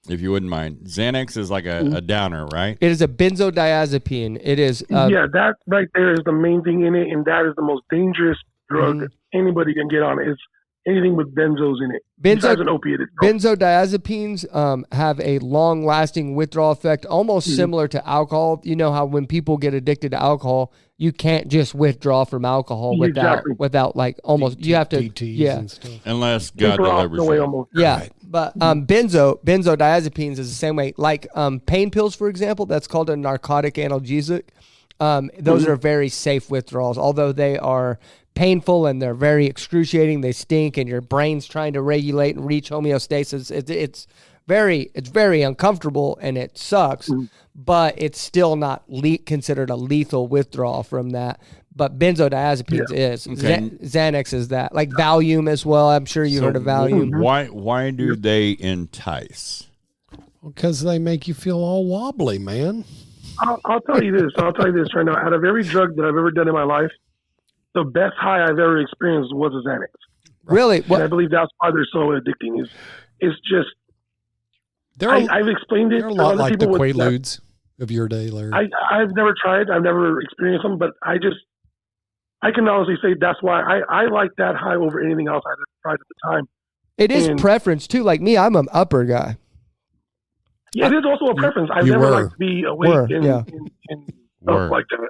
if you wouldn't mind. Xanax is like a downer, right? It is a benzodiazepine. It is. That right there is the main thing in it, and that is the most dangerous drug anybody can get on. It's anything with benzos in it. Besides an opiate. Benzodiazepines have a long-lasting withdrawal effect, almost similar to alcohol. You know how when people get addicted to alcohol, you can't just withdraw from alcohol without like almost you have to and stuff. Unless God delivers you. Yeah. Right. But benzodiazepines is the same way. Like pain pills, for example, that's called a narcotic analgesic. Those are very safe withdrawals, although they are painful and they're very excruciating. They stink, and your brain's trying to regulate and reach homeostasis. It's very uncomfortable and it sucks, but it's still not considered a lethal withdrawal from that. But benzodiazepines is. Okay. Xanax is that. Like Valium as well. I'm sure you heard of Valium. Why do they entice? Because they make you feel all wobbly, man. I'll tell you this. Right now. Out of every drug that I've ever done in my life, the best high I've ever experienced was a Xanax. Really? And I believe that's why they're so addicting. It's just. I've explained it. They're a lot like the Quaaludes of your day, Larry. I've never tried. I've never experienced them, but I can honestly say that's why I like that high over anything else I've ever tried at the time. It is preference too. Like me, I'm an upper guy. Yeah, it is also a preference. I've never liked to be awake and stuff like that.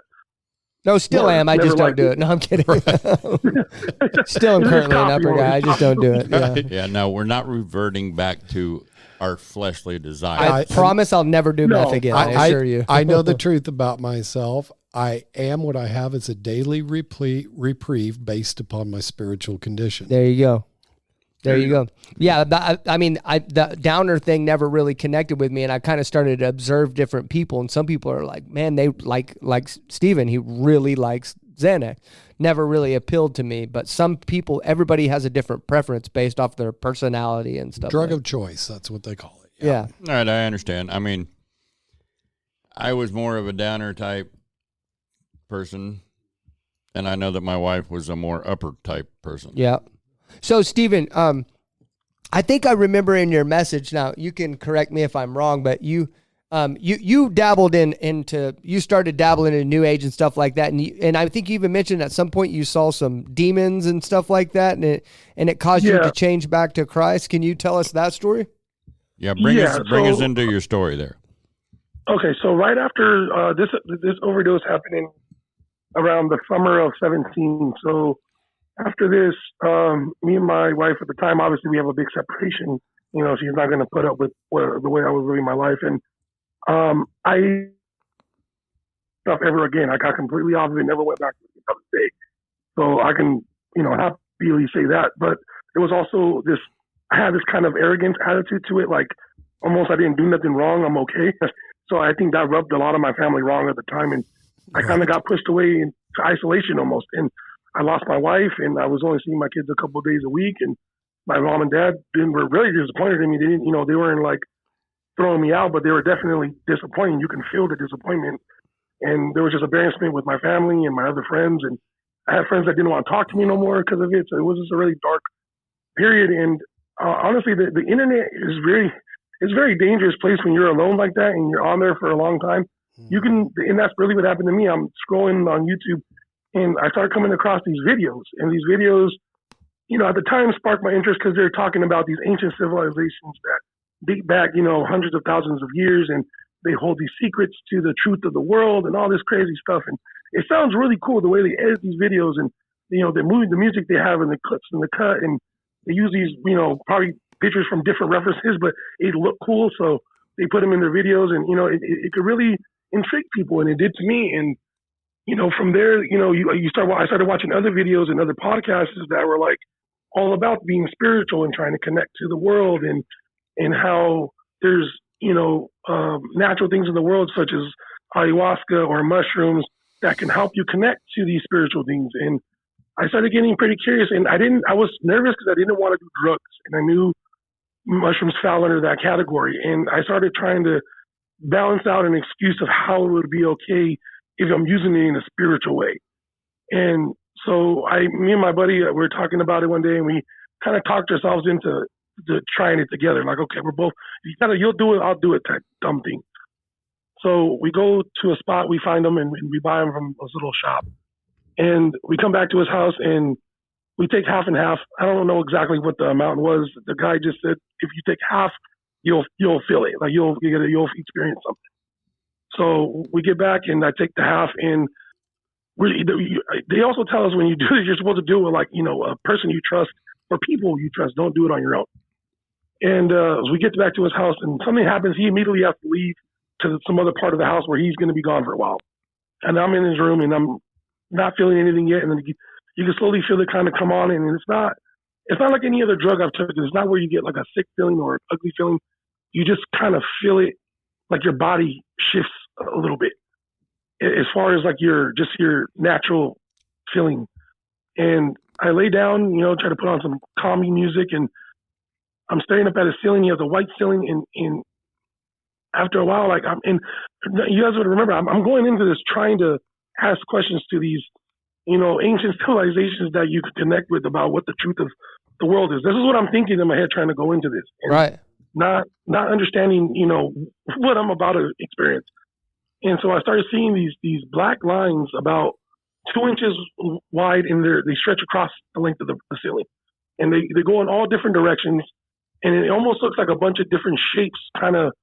No, still am. I just don't do it. No, I'm kidding. Still am currently an upper guy. I just don't do it. Yeah. Yeah, no, we're not reverting back to our fleshly desire. I promise I'll never do meth again. I assure you. I know the truth about myself. I am what I have is a daily reprieve based upon my spiritual condition. There you go. Yeah, the downer thing never really connected with me, and I kind of started to observe different people, and some people are like, man, they like Steven, he really likes Xanax. Never really appealed to me, but some people, everybody has a different preference based off their personality and stuff. Drug of choice, that's what they call it. Yeah. All right, I understand. I mean, I was more of a downer type person, and I know that my wife was a more upper type person. Yeah. So, Stephen, I think I remember in your message, now you can correct me if I'm wrong, but you dabbled you started dabbling in New Age and stuff like that, and I think you even mentioned at some point you saw some demons and stuff like that, and it caused you to change back to Christ. Can you tell us that story? Yeah, bring us into your story there. Okay, so right after this overdose happening around the summer of 17. So after this, me and my wife at the time, obviously we have a big separation. You know, she's not going to put up with the way I was living my life, and I stuff ever again. I got completely off of it, never went back to it another day. So I can, happily say that. But it was also this. I had this kind of arrogant attitude to it, like almost I didn't do nothing wrong. I'm okay. So I think that rubbed a lot of my family wrong at the time, and I kind of got pushed away into isolation almost. And I lost my wife, and I was only seeing my kids a couple of days a week. And my mom and dad were really disappointed in me. They didn't, they weren't like throwing me out, but they were definitely disappointed. You can feel the disappointment. And there was just embarrassment with my family and my other friends. And I had friends that didn't want to talk to me no more because of it. So it was just a really dark period. And honestly, the internet is it's a very dangerous place when you're alone like that and you're on there for a long time. And that's really what happened to me. I'm scrolling on YouTube and I started coming across these videos, and these videos, at the time sparked my interest because they're talking about these ancient civilizations that date back, hundreds of thousands of years, and they hold these secrets to the truth of the world and all this crazy stuff. And it sounds really cool the way they edit these videos and, the music they have and the clips and the cut, and they use these, probably pictures from different references, but it looked cool. So they put them in their videos, and, it could really intrigue people, and it did to me. And, from there, I started watching other videos and other podcasts that were like all about being spiritual and trying to connect to the world, and how there's, natural things in the world such as ayahuasca or mushrooms that can help you connect to these spiritual things. And I started getting pretty curious, and I was nervous because I didn't want to do drugs, and I knew mushrooms fell under that category. And I started trying to balance out an excuse of how it would be okay if I'm using it in a spiritual way. And so me and my buddy, we were talking about it one day, and we kind of talked ourselves into trying it together. Like, okay, we're both, you'll do it, I'll do it type dumb thing. So we go to a spot, we find them, and we buy them from this little shop. And we come back to his house, and we take half and half. I don't know exactly what the amount was. The guy just said, if you take half, you'll feel it. Like you'll experience something. So we get back, and I take the half, and they also tell us when you do this, you're supposed to do it with a person you trust or people you trust. Don't do it on your own. And as we get back to his house and something happens, he immediately has to leave to some other part of the house where he's going to be gone for a while. And I'm in his room, and I'm not feeling anything yet. And then you can slowly feel it kind of come on, and it's not like any other drug I've taken. It's not where you get like a sick feeling or ugly feeling. You just kind of feel it, like your body shifts a little bit as far as like your natural feeling. And I lay down, try to put on some calming music, and I'm staring up at a ceiling. He has a white ceiling, and after a while, you guys would remember, I'm going into this trying to ask questions to these, ancient civilizations that you could connect with about what the truth of the world is. This is what I'm thinking in my head trying to go into this. And right. Not understanding, what I'm about to experience. And so I started seeing these black lines about 2 inches wide, and they stretch across the length of the ceiling. And they go in all different directions, and it almost looks like a bunch of different shapes kind of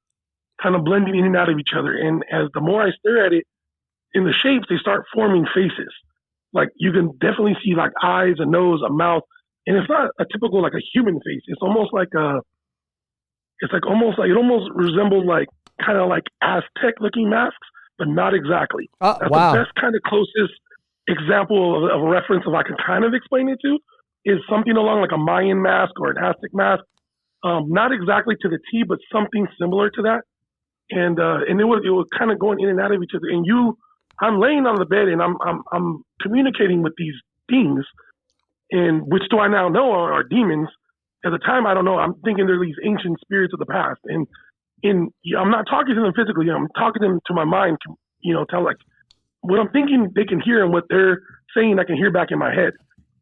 blending in and out of each other. And as the more I stare at it, in the shapes, they start forming faces. Like you can definitely see like eyes, a nose, a mouth. And it's not a typical like a human face. It's almost like it almost resembles like kind of like Aztec looking masks, but not exactly. That's wow. The best kind of closest example of a reference if I can kind of explain it to is something along like a Mayan mask or an Aztec mask. Not exactly to the T, but something similar to that. And it was kind of going in and out of each other. And I'm laying on the bed, and I'm communicating with these things, and which do I now know are demons. At the time, I don't know. I'm thinking they're these ancient spirits of the past, and I'm not talking to them physically. I'm talking to them to my mind. Tell like what I'm thinking they can hear, and what they're saying I can hear back in my head.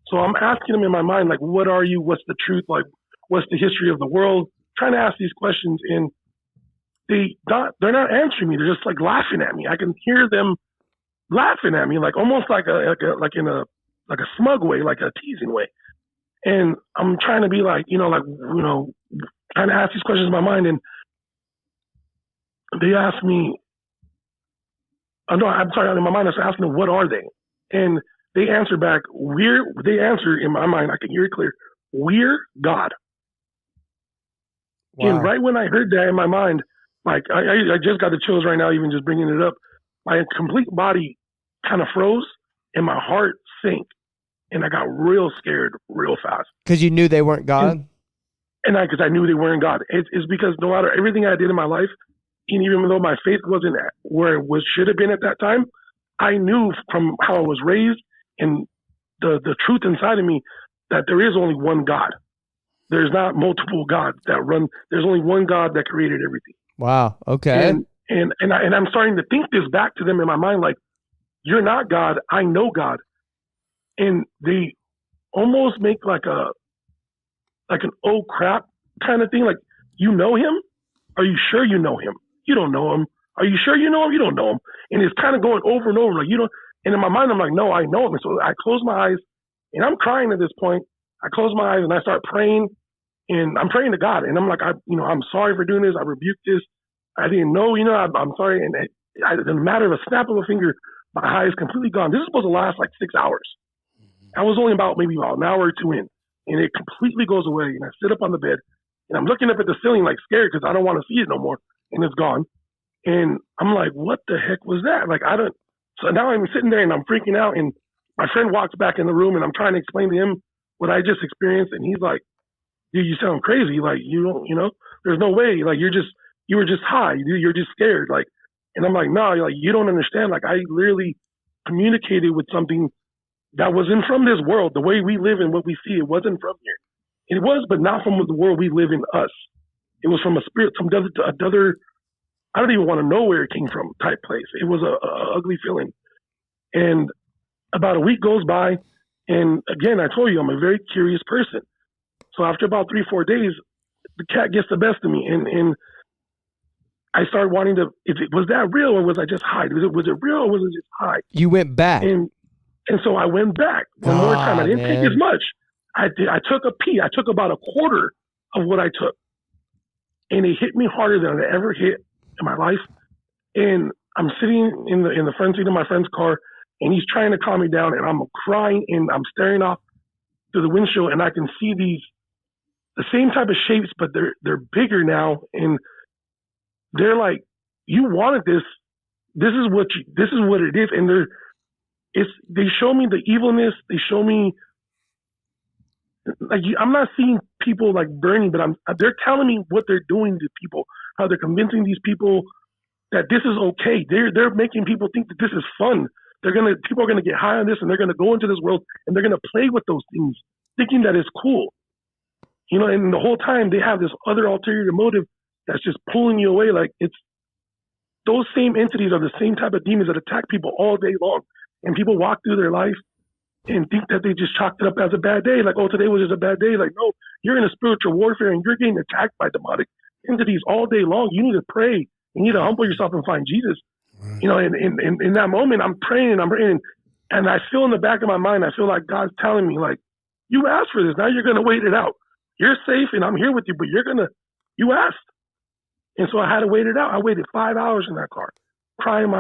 So I'm asking them in my mind, like, what are you? What's the truth? Like, what's the history of the world? Trying to ask these questions, and they're not answering me. They're just like laughing at me. I can hear them laughing at me, like almost like in a smug way, like a teasing way. And I'm trying to be like, trying to ask these questions in my mind. And they ask me, no, I'm sorry. In my mind, I was asking them, what are they? And they answer back, they answer in my mind, I can hear it clear, we're God. Wow. And right when I heard that in my mind, like I just got the chills right now, even just bringing it up. My complete body kind of froze and my heart sank. And I got real scared real fast. Because you knew they weren't God? Because I knew they weren't God. It's because no matter everything I did in my life, and even though my faith wasn't where it should have been at that time, I knew from how I was raised and the truth inside of me that there is only one God. There's not multiple gods that run. There's only one God that created everything. Wow. Okay. And I'm starting to think this back to them in my mind, like, you're not God. I know God. And they almost make like an oh crap kind of thing. Like, you know him? Are you sure you know him? You don't know him. Are you sure you know him? You don't know him. And it's kind of going over and over. Like, you don't. And in my mind, I'm like, no, I know him. And so I close my eyes and I'm crying at this point. I close my eyes and I start praying. And I'm praying to God, and I'm like, I'm sorry for doing this. I rebuked this. I didn't know, I'm sorry. And in a matter of a snap of a finger, my high is completely gone. This is supposed to last like 6 hours. I was only maybe about an hour or two in, and it completely goes away. And I sit up on the bed, and I'm looking up at the ceiling like scared because I don't want to see it no more, and it's gone. And I'm like, what the heck was that? Like, so now I'm sitting there and I'm freaking out, and my friend walks back in the room, and I'm trying to explain to him what I just experienced, and he's like, dude, you sound crazy. Like, you don't, there's no way. Like, you were just high. You're just scared. Like, and I'm like, no, like, you don't understand. Like, I literally communicated with something that wasn't from this world. The way we live and what we see, it wasn't from here. It was, but not from the world we live in us. It was from a spirit, some other, I don't even want to know where it came from type place. It was a ugly feeling. And about a week goes by. And again, I told you, I'm a very curious person. So after about 3-4 days, the cat gets the best of me, and I started wanting to. Was that real, or was I just high? Was it real, or was it just high? You went back, and so I went back one more time. I didn't take as much. I took a pee. I took about a quarter of what I took, and it hit me harder than it ever hit in my life. And I'm sitting in the front seat of my friend's car, and he's trying to calm me down, and I'm crying, and I'm staring off through the windshield, and I can see the same type of shapes, but they're bigger now, and they're like, you wanted this. This is what it is, and they show me the evilness. They show me, like, I'm not seeing people like burning, but they're telling me what they're doing to people, how they're convincing these people that this is okay. They're making people think that this is fun. People are gonna get high on this, and they're gonna go into this world, and they're gonna play with those things, thinking that it's cool. And the whole time they have this other ulterior motive that's just pulling you away. Like, it's those same entities are the same type of demons that attack people all day long. And people walk through their life and think that they just chalked it up as a bad day. Like, oh, today was just a bad day. Like, no, you're in a spiritual warfare and you're getting attacked by demonic entities all day long. You need to pray. You need to humble yourself and find Jesus. Right. And in that moment, I'm praying, and I feel in the back of my mind, I feel like God's telling me, like, you asked for this. Now you're going to wait it out. You're safe and I'm here with you, but you asked. And so I had to wait it out. I waited 5 hours in that car, crying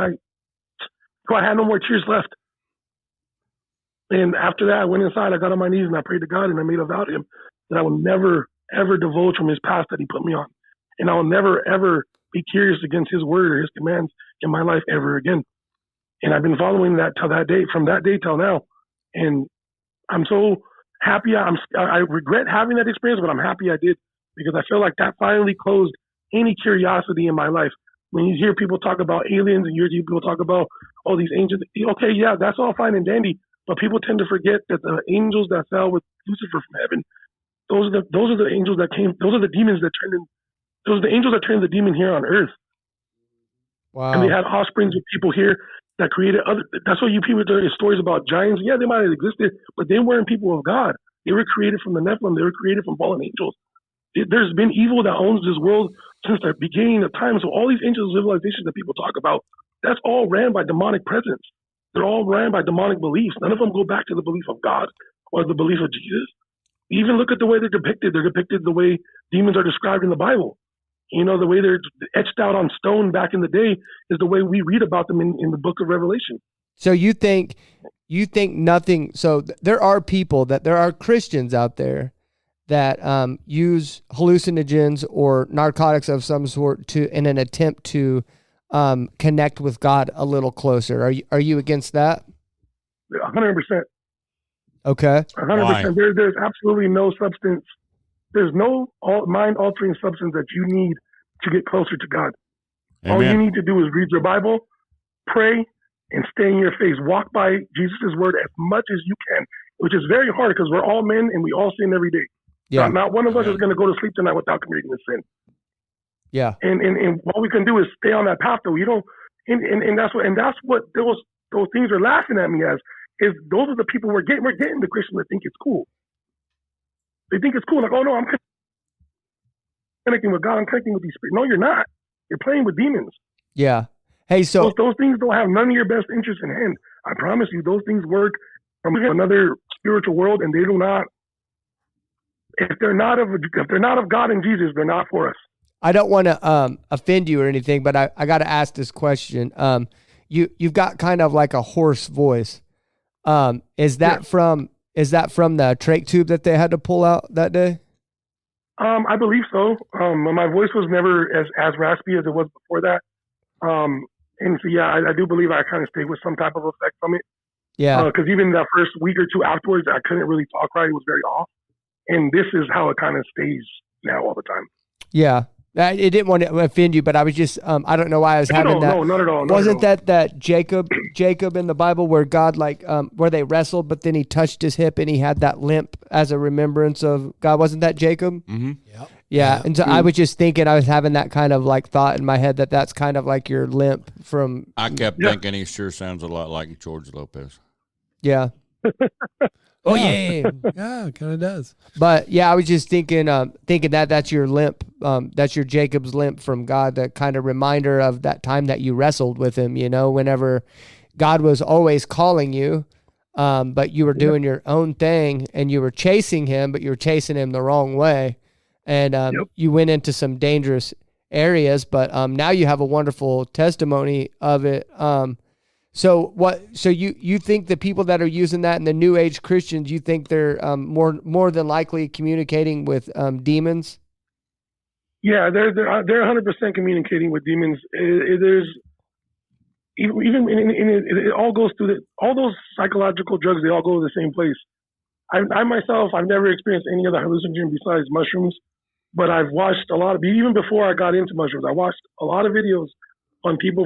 so I had no more tears left. And after that, I went inside, I got on my knees and I prayed to God, and I made a vow to him that I will never, ever divulge from his path that he put me on. And I will never, ever be curious against his word or his commands in my life ever again. And I've been following that till that day, from that day till now. And I'm so happy. I regret having that experience, but I'm happy I did, because I feel like that finally closed any curiosity in my life. When you hear people talk about aliens and you hear people talk about all these angels, okay, yeah, that's all fine and dandy, but people tend to forget that the angels that fell with Lucifer from heaven, those are the angels that came. Those are the demons that turned in. Those are the angels that turned the demon here on earth. Wow. And they had offsprings of people here that created other. That's why you people hear stories about giants. Yeah, they might have existed, but they weren't people of God. They were created from the Nephilim. They were created from fallen angels. There's been evil that owns this world since the beginning of time. So all these ancient civilizations that people talk about, that's all ran by demonic presence. They're all ran by demonic beliefs. None of them go back to the belief of God or the belief of Jesus. Even look at the way they're depicted. They're depicted the way demons are described in the Bible. You know, the way they're etched out on stone back in the day is the way we read about them in the book of Revelation. So you think nothing, so there are Christians out there that use hallucinogens or narcotics of some sort in an attempt to connect with God a little closer. Are you against that? 100%. Okay. 100%. There's absolutely no substance. There's no mind-altering substance that you need to get closer to God. Amen. All you need to do is read your Bible, pray, and stay in your face. Walk by Jesus' word as much as you can, which is very hard because we're all men and we all sin every day. Yeah. Not one of us is going to go to sleep tonight without committing a sin. Yeah. And what we can do is stay on that path, though. You don't, and that's what those things are laughing at me as. Is those are the people we're getting the Christians that think it's cool. They think it's cool, like, oh no, I'm connecting with God, I'm connecting with these spirits. No, you're not. You're playing with demons. Yeah. Hey, so those things don't have none of your best interests in hand. I promise you, those things work from another spiritual world, and they do not. If they're not of God and Jesus, they're not for us. I don't want to offend you or anything, but I got to ask this question. You've got kind of like a hoarse voice. Is that from the trach tube that they had to pull out that day? I believe so. My voice was never as raspy as it was before that. And so, yeah, I do believe I kind of stayed with some type of effect from it. Yeah. Because even that first week or two afterwards, I couldn't really talk right. It was very off. And this is how it kind of stays now all the time. Yeah. I didn't want to offend you, but I was just, I don't know why I was having that. No, not at all. Wasn't that Jacob in the Bible where God, where they wrestled, but then he touched his hip and he had that limp as a remembrance of God? Wasn't that Jacob? Mm-hmm. Yep. Yeah. And so I was just thinking, I was having that kind of like thought in my head that's kind of like your limp from. I kept thinking he sure sounds a lot like George Lopez. Yeah. Oh yeah, yeah, it kind of does. But yeah, I was just thinking that's your limp, that's your Jacob's limp from God, that kind of reminder of that time that you wrestled with him. You know, whenever God was always calling you, but you were doing your own thing and you were chasing him, but you were chasing him the wrong way, and you went into some dangerous areas. But now you have a wonderful testimony of it. So you think the people that are using that in the New Age Christians, you think they're more than likely communicating with demons? Yeah, they're 100% communicating with demons. There's even it all goes through all those psychological drugs. They all go to the same place. I myself, I've never experienced any other hallucinogen besides mushrooms, but I've watched a lot of, even before I got into mushrooms, I watched a lot of videos on people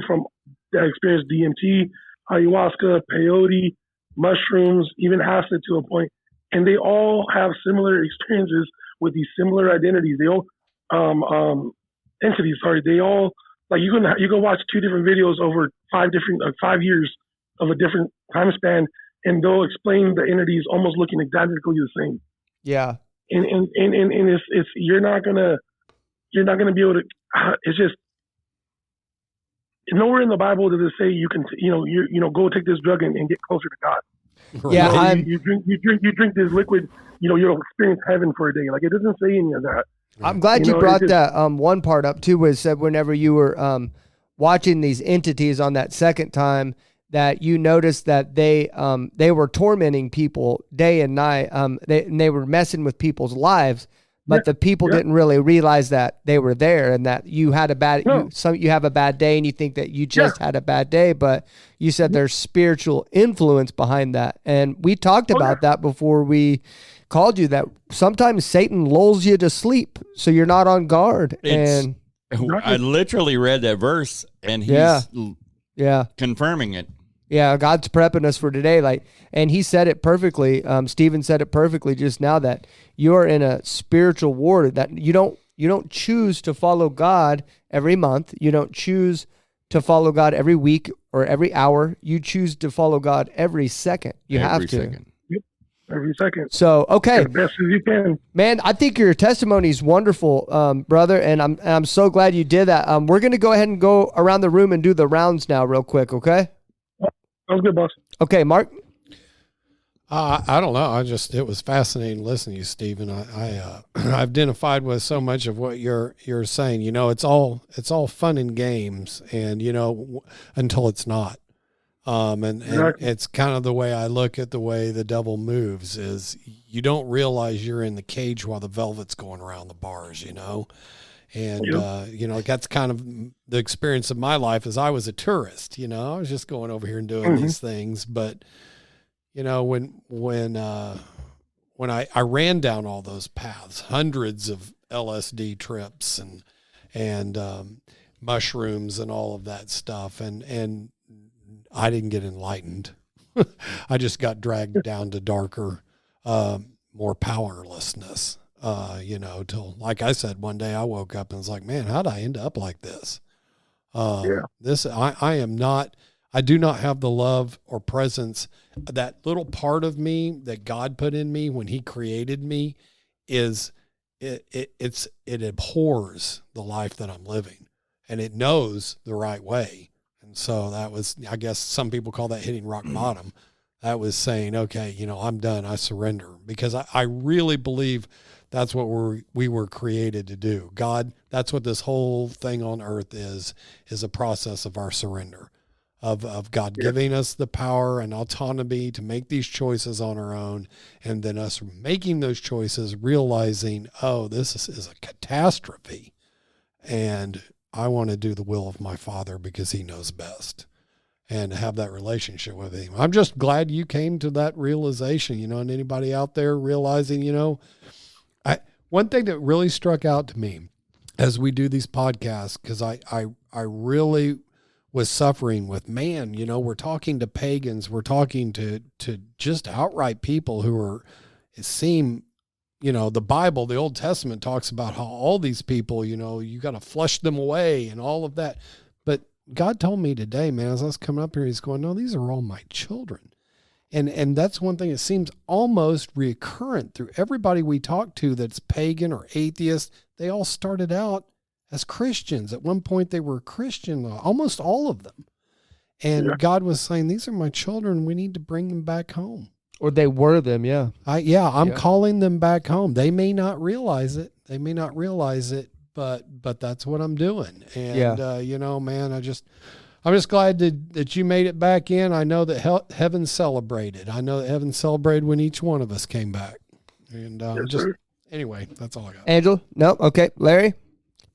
that experienced DMT, ayahuasca, peyote, mushrooms, even acid to a point, and they all have similar experiences with these similar identities. They all entities. Sorry, they all you can watch 2 different videos over 5 years of a different time span, and they'll explain the entities almost looking identically the same. Yeah, and it's you're not gonna be able to. It's just. Nowhere in the Bible does it say you can, go take this drug and get closer to God. Yeah, you drink this liquid, you'll experience heaven for a day. Like, it doesn't say any of that. I'm glad you brought that one part up too. Was said whenever you were watching these entities on that second time, that you noticed that they were tormenting people day and night. They were messing with people's lives. But the people didn't really realize that they were there, and that you had you have a bad day and you think that you just had a bad day, but you said there's spiritual influence behind that. And we talked about that before we called you, that sometimes Satan lulls you to sleep so you're not on guard. I literally read that verse and he's confirming it. Yeah, God's prepping us for today. And he said it perfectly. Stephen said it perfectly just now, that you're in a spiritual war, that you don't choose to follow God every month. You don't choose to follow God every week or every hour. You choose to follow God every second. You have to. Second. Yep. Every second. So, okay. As best as you can. Man, I think your testimony is wonderful, brother, and I'm so glad you did that. We're going to go ahead and go around the room and do the rounds now real quick, okay? Sounds good, boss. Okay, Mark? I don't know. It was fascinating listening to you, Stephen. I identified with so much of what you're saying. You know, it's all fun and games, and until it's not. And it's kind of the way I look at the way the devil moves is you don't realize you're in the cage while the velvet's going around the bars, and, that's kind of the experience of my life as I was a tourist, I was just going over here and doing these things. But, when I ran down all those paths, hundreds of LSD trips and mushrooms and all of that stuff. And I didn't get enlightened. I just got dragged down to darker, more powerlessness, till, like I said, one day I woke up and was like, man, how'd I end up like this? I do not have the love or presence. That little part of me that God put in me when he created me it abhors the life that I'm living, and it knows the right way. And so that was, I guess some people call that hitting rock bottom. That was saying, okay, I'm done. I surrender, because I really believe that's what we were created to do. God, that's what this whole thing on earth is a process of our surrender, of God giving us the power and autonomy to make these choices on our own. And then us making those choices, realizing, oh, this is a catastrophe. And I want to do the will of my Father because he knows best, and have that relationship with him. I'm just glad you came to that realization, and anybody out there realizing, one thing that really struck out to me as we do these podcasts, because I really was suffering with, man, we're talking to pagans, we're talking to just outright people who are, it seemed, the Bible, the Old Testament talks about how all these people, you got to flush them away and all of that. But God told me today, man, as I was coming up here, he's going, no, these are all my children. And that's one thing that seems almost recurrent through everybody we talk to that's pagan or atheist. They all started out as Christians. At one point they were Christian, almost all of them. And God was saying, these are my children. We need to bring them back home. Or they were them, yeah. I'm calling them back home. They may not realize it. But that's what I'm doing. And, man, I'm just glad that you made it back in. I know that heaven celebrated. I know that heaven celebrated when each one of us came back. And anyway, that's all I got. Angela? No? Okay. Larry?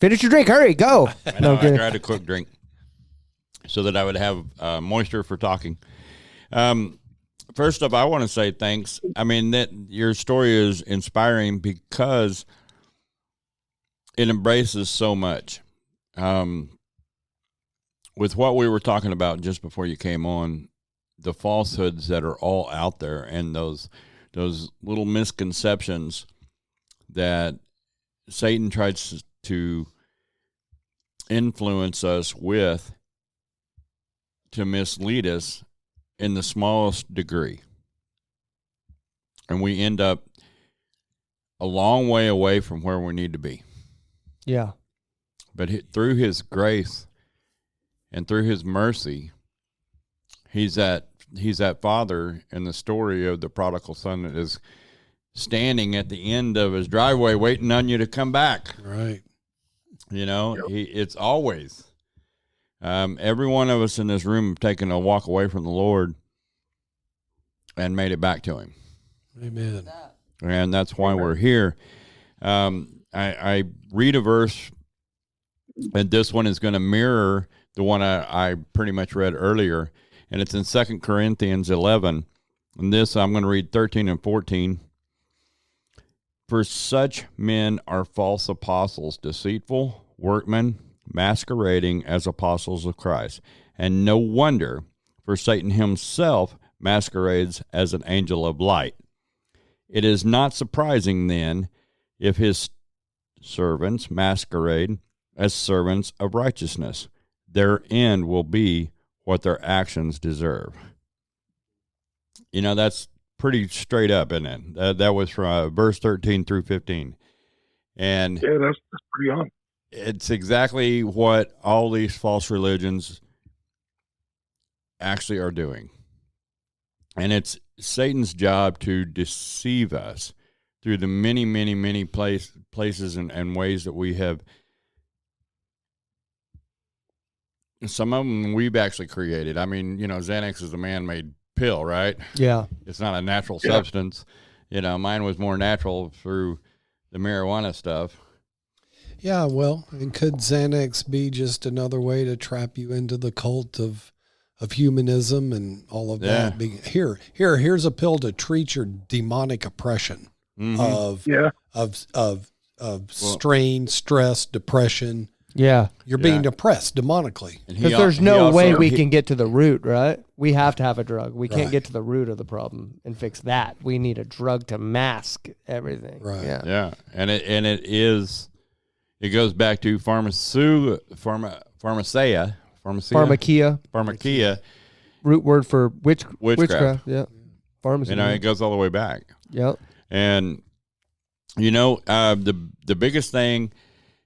Finish your drink. Hurry. Go. I know, I tried a quick drink so that I would have moisture for talking. First off, I want to say thanks. I mean, that your story is inspiring because it embraces so much. With what we were talking about just before you came on, the falsehoods that are all out there and those little misconceptions that Satan tries to influence us with to mislead us in the smallest degree. And we end up a long way away from where we need to be. Yeah. But through his grace and through his mercy, he's that father in the story of the prodigal son that is standing at the end of his driveway waiting on you to come back. Right. It's always. Every one of us in this room have taken a walk away from the Lord and made it back to him. Amen. And that's why we're here. I read a verse, and this one is going to mirror the one I pretty much read earlier, and it's in 2 Corinthians 11. And this, I'm going to read 13 and 14. For such men are false apostles, deceitful workmen, masquerading as apostles of Christ. And no wonder, for Satan himself masquerades as an angel of light. It is not surprising, then, if his servants masquerade as servants of righteousness. Their end will be what their actions deserve. That's pretty straight up, isn't it? That was from verse 13 through 15. And yeah, that's pretty on. It's exactly what all these false religions actually are doing. And it's Satan's job to deceive us through the many, many, many places and ways that we have. Some of them we've actually created. I mean, Xanax is a man-made pill, right? Yeah. It's not a natural substance. Mine was more natural through the marijuana stuff. Yeah, well, and could Xanax be just another way to trap you into the cult of humanism and all of that? Here's a pill to treat your demonic oppression of strain, stress, depression. Yeah. You're being depressed demonically. Because there's no way we can get to the root, right? We have to have a drug. We can't get to the root of the problem and fix that. We need a drug to mask everything. Right. Yeah. Yeah. And it goes back to pharmakeia. Root word for witchcraft. Yeah. Pharmacy. It goes all the way back. Yep. And the biggest thing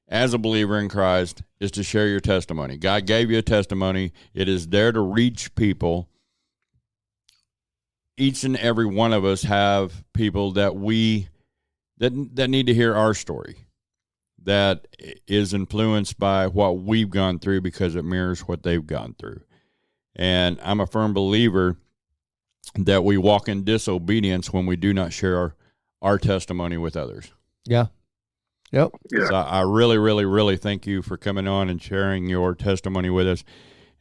as a believer in Christ is to share your testimony. God gave you a testimony. It is there to reach people. Each and every one of us have people that need to hear our story, that is influenced by what we've gone through because it mirrors what they've gone through. And I'm a firm believer that we walk in disobedience when we do not share our testimony with others. Yeah. Yep. Yeah. So I really, really, really thank you for coming on and sharing your testimony with us.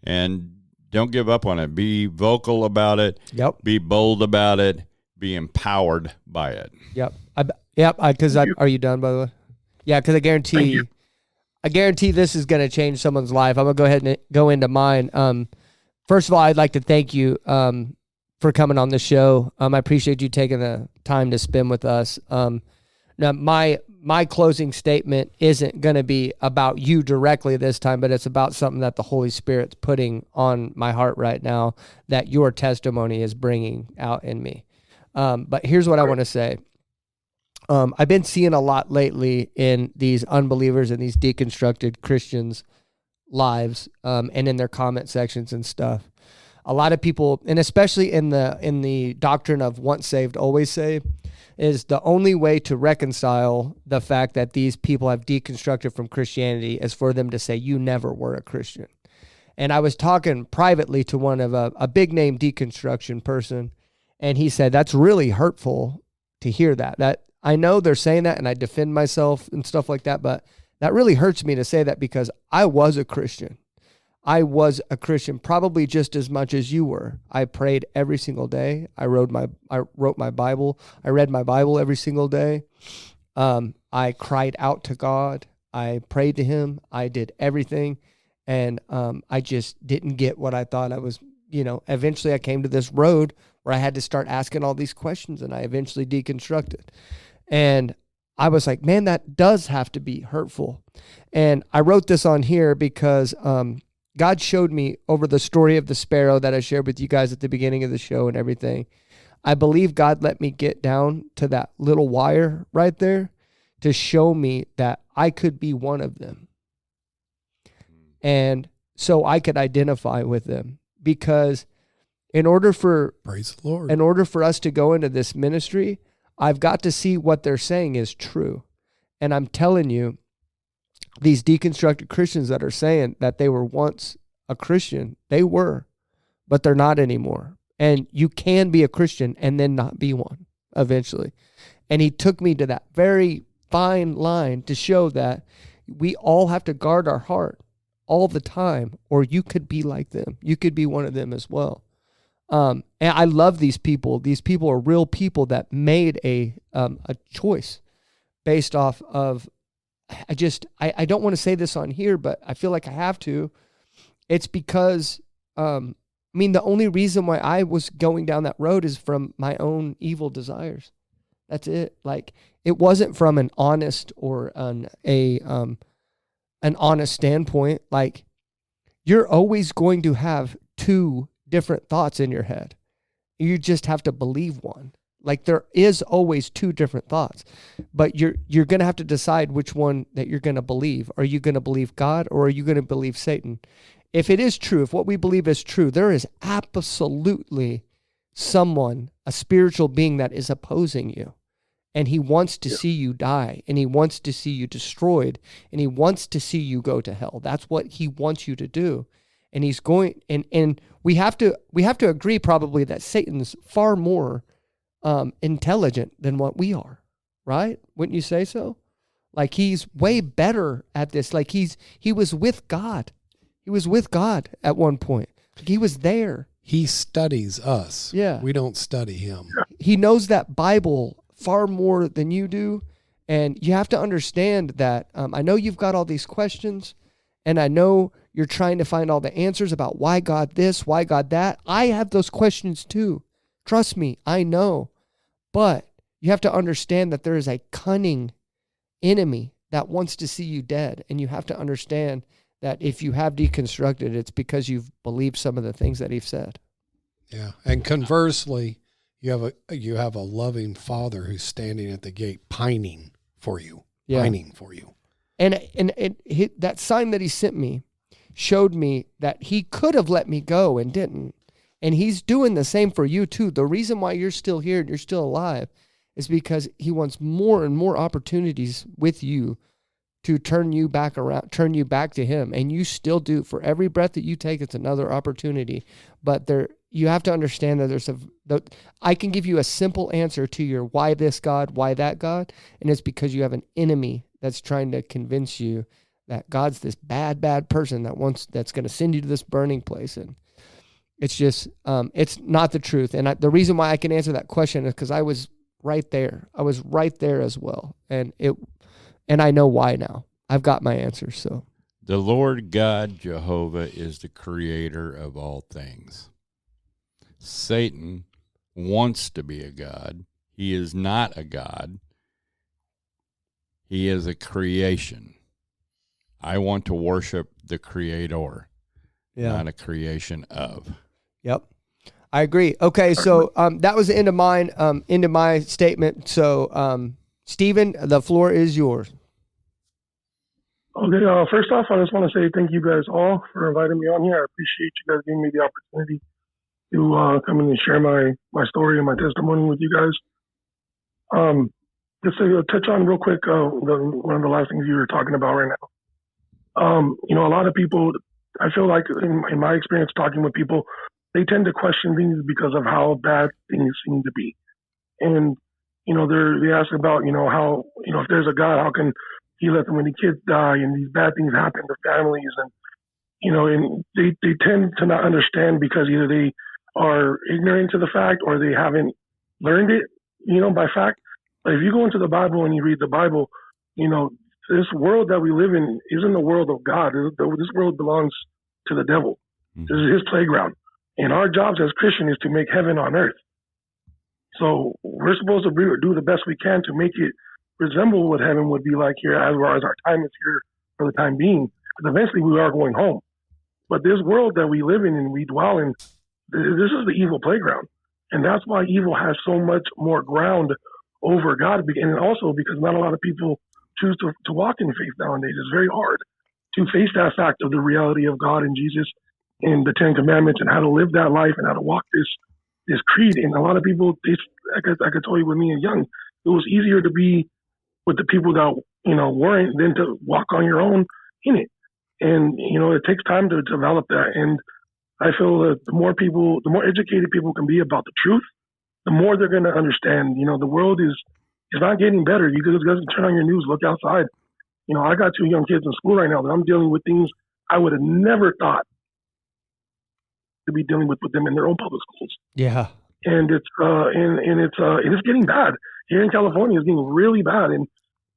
And don't give up on it. Be vocal about it. Yep. Be bold about it. Be empowered by it. Yep. Are you done, by the way? Yeah, because I guarantee this is going to change someone's life. I'm going to go ahead and go into mine. First of all, I'd like to thank you for coming on the show. I appreciate you taking the time to spend with us. Now, my closing statement isn't going to be about you directly this time, but it's about something that the Holy Spirit's putting on my heart right now that your testimony is bringing out in me. But here's what I want to say. I've been seeing a lot lately in these unbelievers and these deconstructed Christians' lives, and in their comment sections and stuff. A lot of people, and especially in the doctrine of once saved, always saved, is the only way to reconcile the fact that these people have deconstructed from Christianity is for them to say, you never were a Christian. And I was talking privately to one of a big name deconstruction person, and he said, that's really hurtful to hear that. That I know they're saying that, and I defend myself and stuff like that, but that really hurts me to say that because I was a Christian. I was a Christian probably just as much as you were. I prayed every single day. I wrote my Bible. I read my Bible every single day. I cried out to God. I prayed to him. I did everything. And I just didn't get what I thought I was, eventually I came to this road where I had to start asking all these questions, and I eventually deconstructed. And I was like, man, that does have to be hurtful. And I wrote this on here because God showed me over the story of the sparrow that I shared with you guys at the beginning of the show and everything. I believe God let me get down to that little wire right there to show me that I could be one of them. And so I could identify with them, because in order for praise the Lord, in order for us to go into this ministry, I've got to see what they're saying is true. And I'm telling you, these deconstructed Christians that are saying that they were once a Christian, they were, but they're not anymore. And you can be a Christian and then not be one eventually. And he took me to that very fine line to show that we all have to guard our heart all the time, or you could be like them. You could be one of them as well. And I love these people. These people are real people that made a choice based off of, I don't want to say this on here, but I feel like I have to. It's because, the only reason why I was going down that road is from my own evil desires. That's it. Like, it wasn't from an honest or an honest standpoint. Like, you're always going to have two different thoughts in your head. You just have to believe one. Like, there is always two different thoughts, but you're going to have to decide which one that you're going to believe. Are you going to believe God, or are you going to believe Satan? If it is true, if what we believe is true, there is absolutely someone, a spiritual being that is opposing you. And he wants to see you die, and he wants to see you destroyed, and he wants to see you go to hell. That's what he wants you to do. And he's going, and we have to agree probably that Satan's far more intelligent than what we are, right? Wouldn't you say so? Like he's way better at this. Like he was with God. He was with God at one point. Like he was there. He studies us. Yeah. We don't study him. He knows that Bible far more than you do. And you have to understand that I know you've got all these questions, and I know you're trying to find all the answers about why God this, why God that. I have those questions too. Trust me, I know. But you have to understand that there is a cunning enemy that wants to see you dead. And you have to understand that if you have deconstructed, it's because you've believed some of the things that he's said. Yeah. And conversely, you have a loving Father who's standing at the gate pining for you. Yeah. Pining for you. And that sign that he sent me showed me that he could have let me go and didn't. And he's doing the same for you too. The reason why you're still here and you're still alive is because he wants more and more opportunities with you to turn you back around, turn you back to him. And you still do. For every breath that you take, it's another opportunity. But you have to understand that I can give you a simple answer to your why this God, why that God, and it's because you have an enemy that's trying to convince you that God's this bad person that's going to send you to this burning place. And it's just, it's not the truth. And the reason why I can answer that question is because I was right there. I was right there as well. And I know why now. I've got my answer. So the Lord God Jehovah is the creator of all things. Satan wants to be a God. He is not a God. He is a creation. I want to worship the creator, not a creation of. Yep. I agree. Okay, so that was the end of mine, end of my statement. So, Stephen, the floor is yours. Okay, first off, I just want to say thank you guys all for inviting me on here. I appreciate you guys giving me the opportunity to come in and share my story and my testimony with you guys. Just to touch on real quick, one of the last things you were talking about right now. A lot of people, I feel like in my experience talking with people, they tend to question things because of how bad things seem to be. And, they ask about, how, if there's a God, how can he let so many kids die and these bad things happen to families? And, they tend to not understand because either they are ignorant to the fact or they haven't learned it, by fact. But if you go into the Bible and you read the Bible, this world that we live in isn't the world of God. This world belongs to the devil. Mm-hmm. This is his playground. And our jobs as Christians is to make heaven on earth. So we're supposed to do the best we can to make it resemble what heaven would be like here as far as our time is here for the time being. Because eventually we are going home. But this world that we live in and we dwell in, this is the evil playground. And that's why evil has so much more ground over God. And also because not a lot of people choose to walk in faith nowadays. It's very hard to face that fact of the reality of God and Jesus and the Ten Commandments and how to live that life and how to walk this creed. And a lot of people, I could tell you with me and young, it was easier to be with the people that, weren't than to walk on your own in it. And, it takes time to develop that. And I feel that the more educated people can be about the truth, the more they're going to understand, the world is not getting better. You guys turn on your news, look outside. I got 2 young kids in school right now that I'm dealing with things I would have never thought to be dealing with them in their own public schools. Yeah. And it's getting bad. Here in California, it's getting really bad. And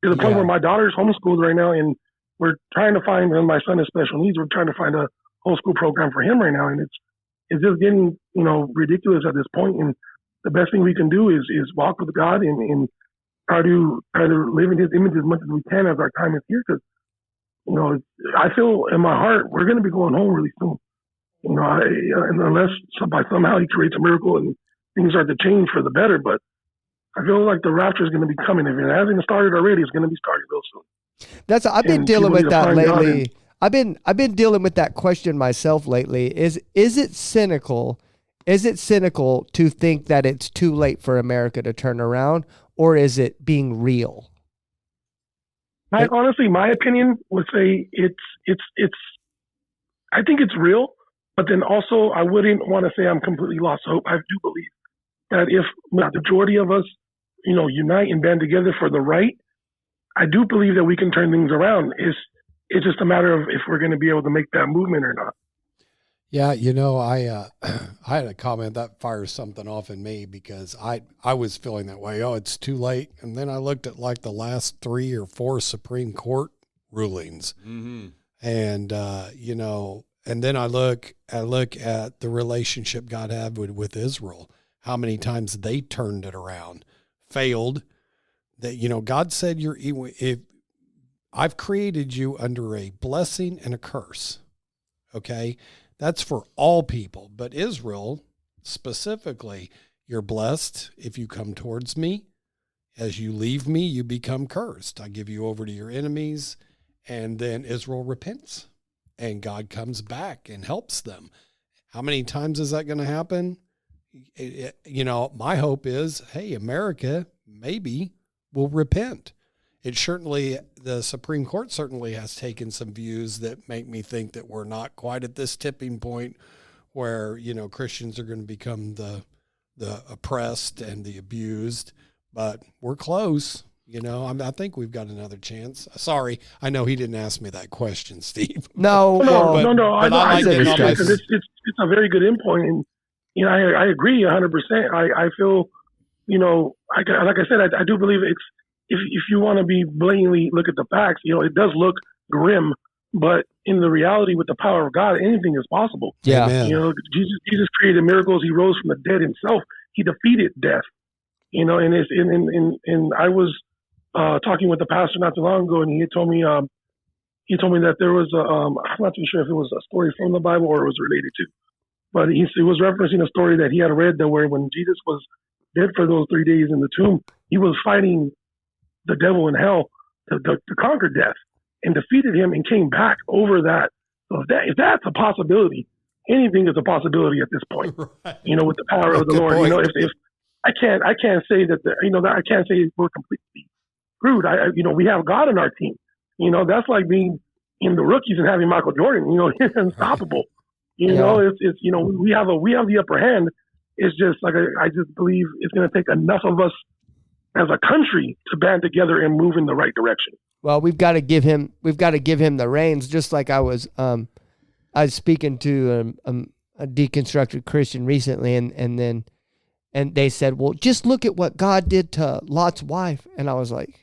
to the point where my daughter's homeschooled right now, and we're trying to find, and my son has special needs, we're trying to find a homeschool program for him right now. And it's just getting, ridiculous at this point. And the best thing we can do is walk with God and try to live in his image as much as we can as our time is here. Because, I feel in my heart, we're going to be going home really soon. Unless somehow he creates a miracle and things start to change for the better. But I feel like the rapture is going to be coming. If it hasn't started already, it's going to be started real soon. I've been dealing with that lately. I've been dealing with that question myself lately. Is it cynical Is it cynical to think that it's too late for America to turn around, or is it being real? Honestly, my opinion would say it's. I think it's real, but then also I wouldn't want to say I'm completely lost hope. I do believe that if the majority of us, unite and band together for the right, I do believe that we can turn things around. It's just a matter of if we're going to be able to make that movement or not. Yeah, I had a comment that fires something off in me because I was feeling that way. Oh, it's too late. And then I looked at like the last 3 or 4 Supreme Court rulings. Mm-hmm. And, and then I look at the relationship God had with Israel, how many times they turned it around, failed. That, God said, if I've created you under a blessing and a curse. Okay. That's for all people, but Israel specifically, you're blessed if you come towards me. As you leave me, you become cursed. I give you over to your enemies, and then Israel repents, and God comes back and helps them. How many times is that going to happen? My hope is, hey, America maybe will repent. The Supreme Court certainly has taken some views that make me think that we're not quite at this tipping point where, Christians are going to become the oppressed and the abused, but we're close. I think we've got another chance. Sorry, I know he didn't ask me that question, Steve. No. I like it. It's a very good endpoint, and I agree 100%. I feel, like I said, I do believe it's. If you want to be blatantly look at the facts, it does look grim, but in the reality with the power of God, anything is possible. Yeah. Amen. Jesus created miracles. He rose from the dead himself. He defeated death. And I was talking with the pastor not too long ago, and he told me that there was I'm not too sure if it was a story from the Bible or it was related to, but he was referencing a story that he had read that where when Jesus was dead for those 3 days in the tomb, he was fighting the devil in hell to conquer death and defeated him and came back over that. So if that's a possibility, anything is a possibility at this point. Right. With the power of the Lord. Point. If I can't say that I can't say we're completely screwed. We have God in our team. That's like being in the rookies and having Michael Jordan. He's unstoppable. We have the upper hand. It's just like I just believe it's going to take enough of us as a country to band together and move in the right direction. Well, we've got to give him the reins. Just like I was speaking to a deconstructed Christian recently, and they said, well, just look at what God did to Lot's wife. And I was like,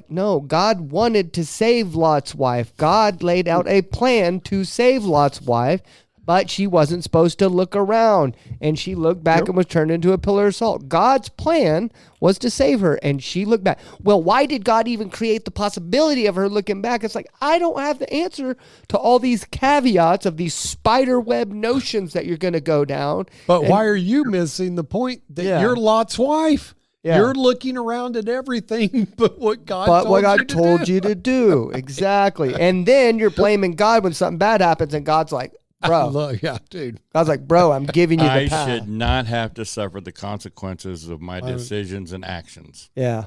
no, God wanted to save Lot's wife. God laid out a plan to save Lot's wife, but she wasn't supposed to look around, and she looked back and was turned into a pillar of salt. God's plan was to save her, and she looked back. Well, why did God even create the possibility of her looking back? It's like, I don't have the answer to all these caveats of these spider web notions that you're going to go down. But why are you missing the point that you're Lot's wife? Yeah. You're looking around at everything but what God told you to do. Exactly. And then you're blaming God when something bad happens, and God's like, bro. Yeah, dude. I was like, bro, I'm giving you the path. I should not have to suffer the consequences of my decisions and actions. Yeah.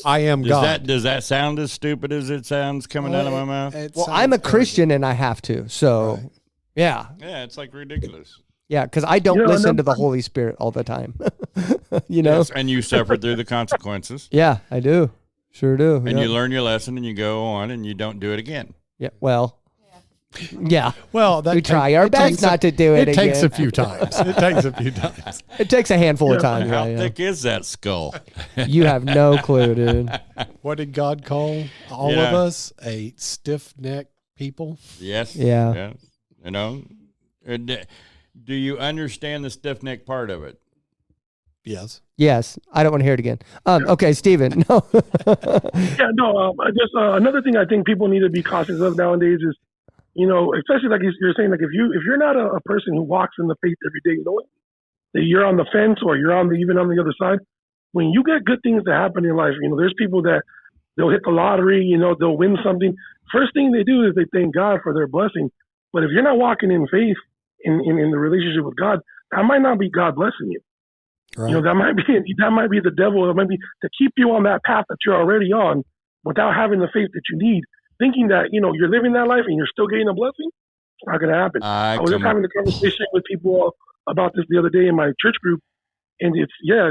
I am God. Does that sound as stupid as it sounds coming out of my mouth? Well, I'm a Christian and I have to. So, yeah. Yeah, it's like ridiculous. Yeah, because I don't listen to the Holy Spirit all the time. Yes, and you suffer through the consequences. Yeah, I do. Sure do. And you learn your lesson and you go on and you don't do it again. Yeah, well. Yeah. Well, we try our best not to do it again. It takes a few times. It takes a handful of times. How thick is that skull? You have no clue, dude. What did God call all of us? A stiff-necked people? Yes. Yeah. Do you understand the stiff-neck part of it? Yes. Yes. I don't want to hear it again. Okay, Stephen. No. Just another thing I think people need to be cautious of nowadays is, especially like you're saying, like if you're not a person who walks in the faith every day, knowing that you're on the fence or you're even on the other side, when you get good things that happen in life, there's people that they'll hit the lottery, they'll win something. First thing they do is they thank God for their blessing. But if you're not walking in faith in the relationship with God, that might not be God blessing you. Right. You know, that might be the devil. It might be to keep you on that path that you're already on without having the faith that you need, thinking that, you know, you're living that life and you're still getting a blessing. It's not going to happen. I was just having a conversation with people about this the other day in my church group. And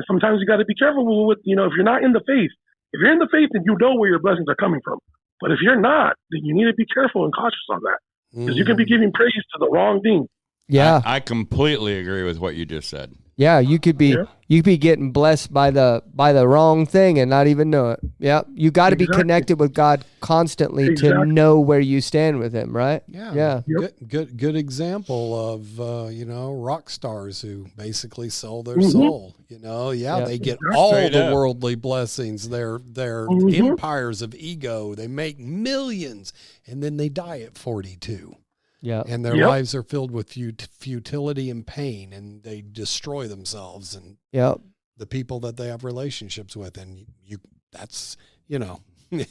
sometimes you got to be careful with, you know, if you're not in the faith, if you're in the faith, then you know where your blessings are coming from. But if you're not, then you need to be careful and cautious on that, because you can be giving praise to the wrong thing. Yeah. I completely agree with what you just said. Yeah, you could be getting blessed by the wrong thing and not even know it. Yeah, you got to be connected with God constantly to know where you stand with Him, right? Yeah. Good example of rock stars who basically sell their soul. You know, they get all the worldly blessings. They're empires of ego. They make millions, and then they die at 42. Yeah, and their lives are filled with futility and pain, and they destroy themselves and the people that they have relationships with, and that's. And one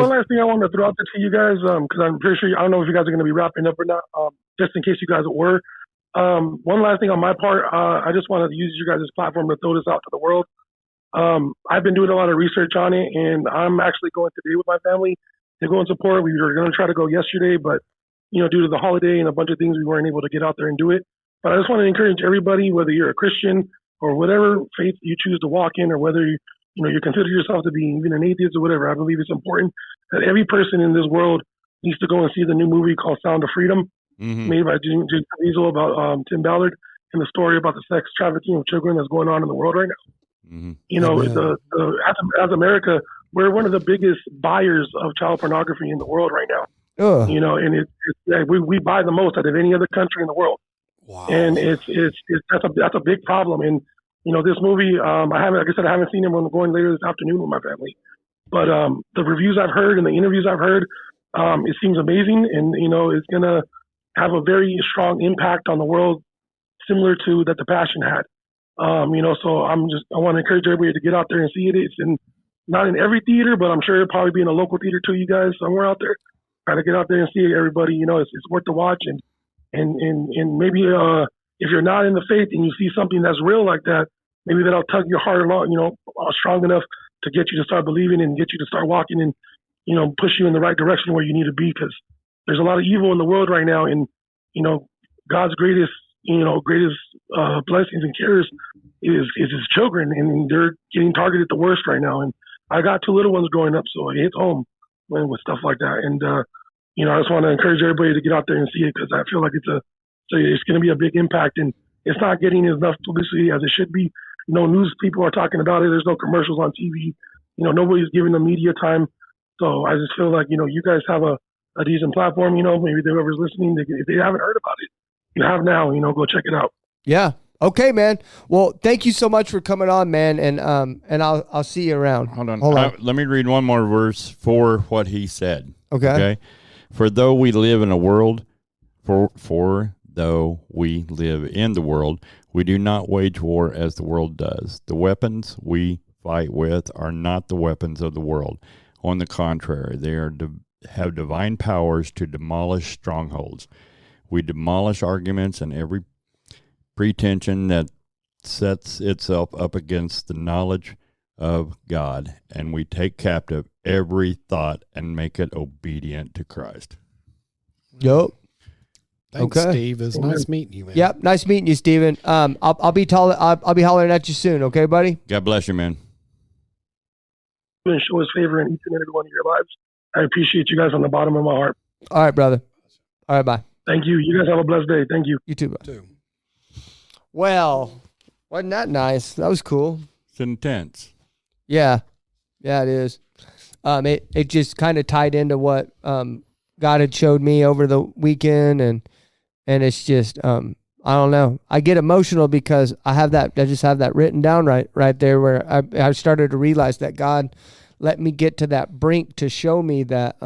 last thing I want to throw out there to you guys, because I'm pretty sure I don't know if you guys are going to be wrapping up or not. Just in case you guys were, one last thing on my part, I just wanted to use you guys' platform to throw this out to the world. I've been doing a lot of research on it, and I'm actually going today with my family to go and support. We were going to try to go yesterday, but, you know, due to the holiday and a bunch of things, we weren't able to get out there and do it. But I just want to encourage everybody, whether you're a Christian or whatever faith you choose to walk in, or whether you consider yourself to be even an atheist or whatever. I believe it's important that every person in this world needs to go and see the new movie called Sound of Freedom, made by James Caviezel about Tim Ballard, and the story about the sex trafficking of children that's going on in the world right now. You know, as America, we're one of the biggest buyers of child pornography in the world right now. You know, and we buy the most out of any other country in the world. Wow. And that's a big problem. And you know, this movie, I haven't seen it. I'm going later this afternoon with my family. But the reviews I've heard and the interviews I've heard, it seems amazing, and you know, it's gonna have a very strong impact on the world, similar to that The Passion had. You know, so I want to encourage everybody to get out there and see it. It's not in every theater, but I'm sure it'll probably be in a local theater to you guys somewhere out there. Try to get out there and see it, everybody. You know, it's worth the watch, and maybe if you're not in the faith and you see something that's real like that, maybe that'll tug your heart along, you know, strong enough to get you to start believing and get you to start walking and, you know, push you in the right direction where you need to be, because there's a lot of evil in the world right now, and you know, God's greatest blessings and cares is His children, and they're getting targeted the worst right now. And I got two little ones growing up, so it hits home with stuff like that. And you know, I just want to encourage everybody to get out there and see it, because I feel like it's going to be a big impact, and it's not getting enough publicity as it should be. No news people are talking about it. There's no commercials on TV. You know, nobody's giving them media time. So I just feel like, you know, you guys have a decent platform. You know, maybe whoever's listening, if they haven't heard about it, you have now. You know, go check it out. Yeah. Okay, man. Well, thank you so much for coming on, man, and I'll see you around. Hold on. Let me read one more verse for what he said. Okay. For though we live in a world, though we live in the world, we do not wage war as the world does. The weapons we fight with are not the weapons of the world. On the contrary, they have divine powers to demolish strongholds. We demolish arguments and every pretension that sets itself up against the knowledge of God, and we take captive every thought and make it obedient to Christ. Yep. Thanks, Steve. It's nice meeting you, man. Yep, nice meeting you, Steven. I'll be hollering at you soon, okay, buddy? God bless you, man. And show His favor in each and every one of your lives. I appreciate you guys from the bottom of my heart. All right, brother. All right, bye. Thank you. You guys have a blessed day. Thank you. You too, bud. Well, wasn't that nice? That was cool. It's intense. Yeah, it is. It just kind of tied into what God had showed me over the weekend, and it's just I don't know. I get emotional because I just have that written down right there, where I started to realize that God let me get to that brink to show me that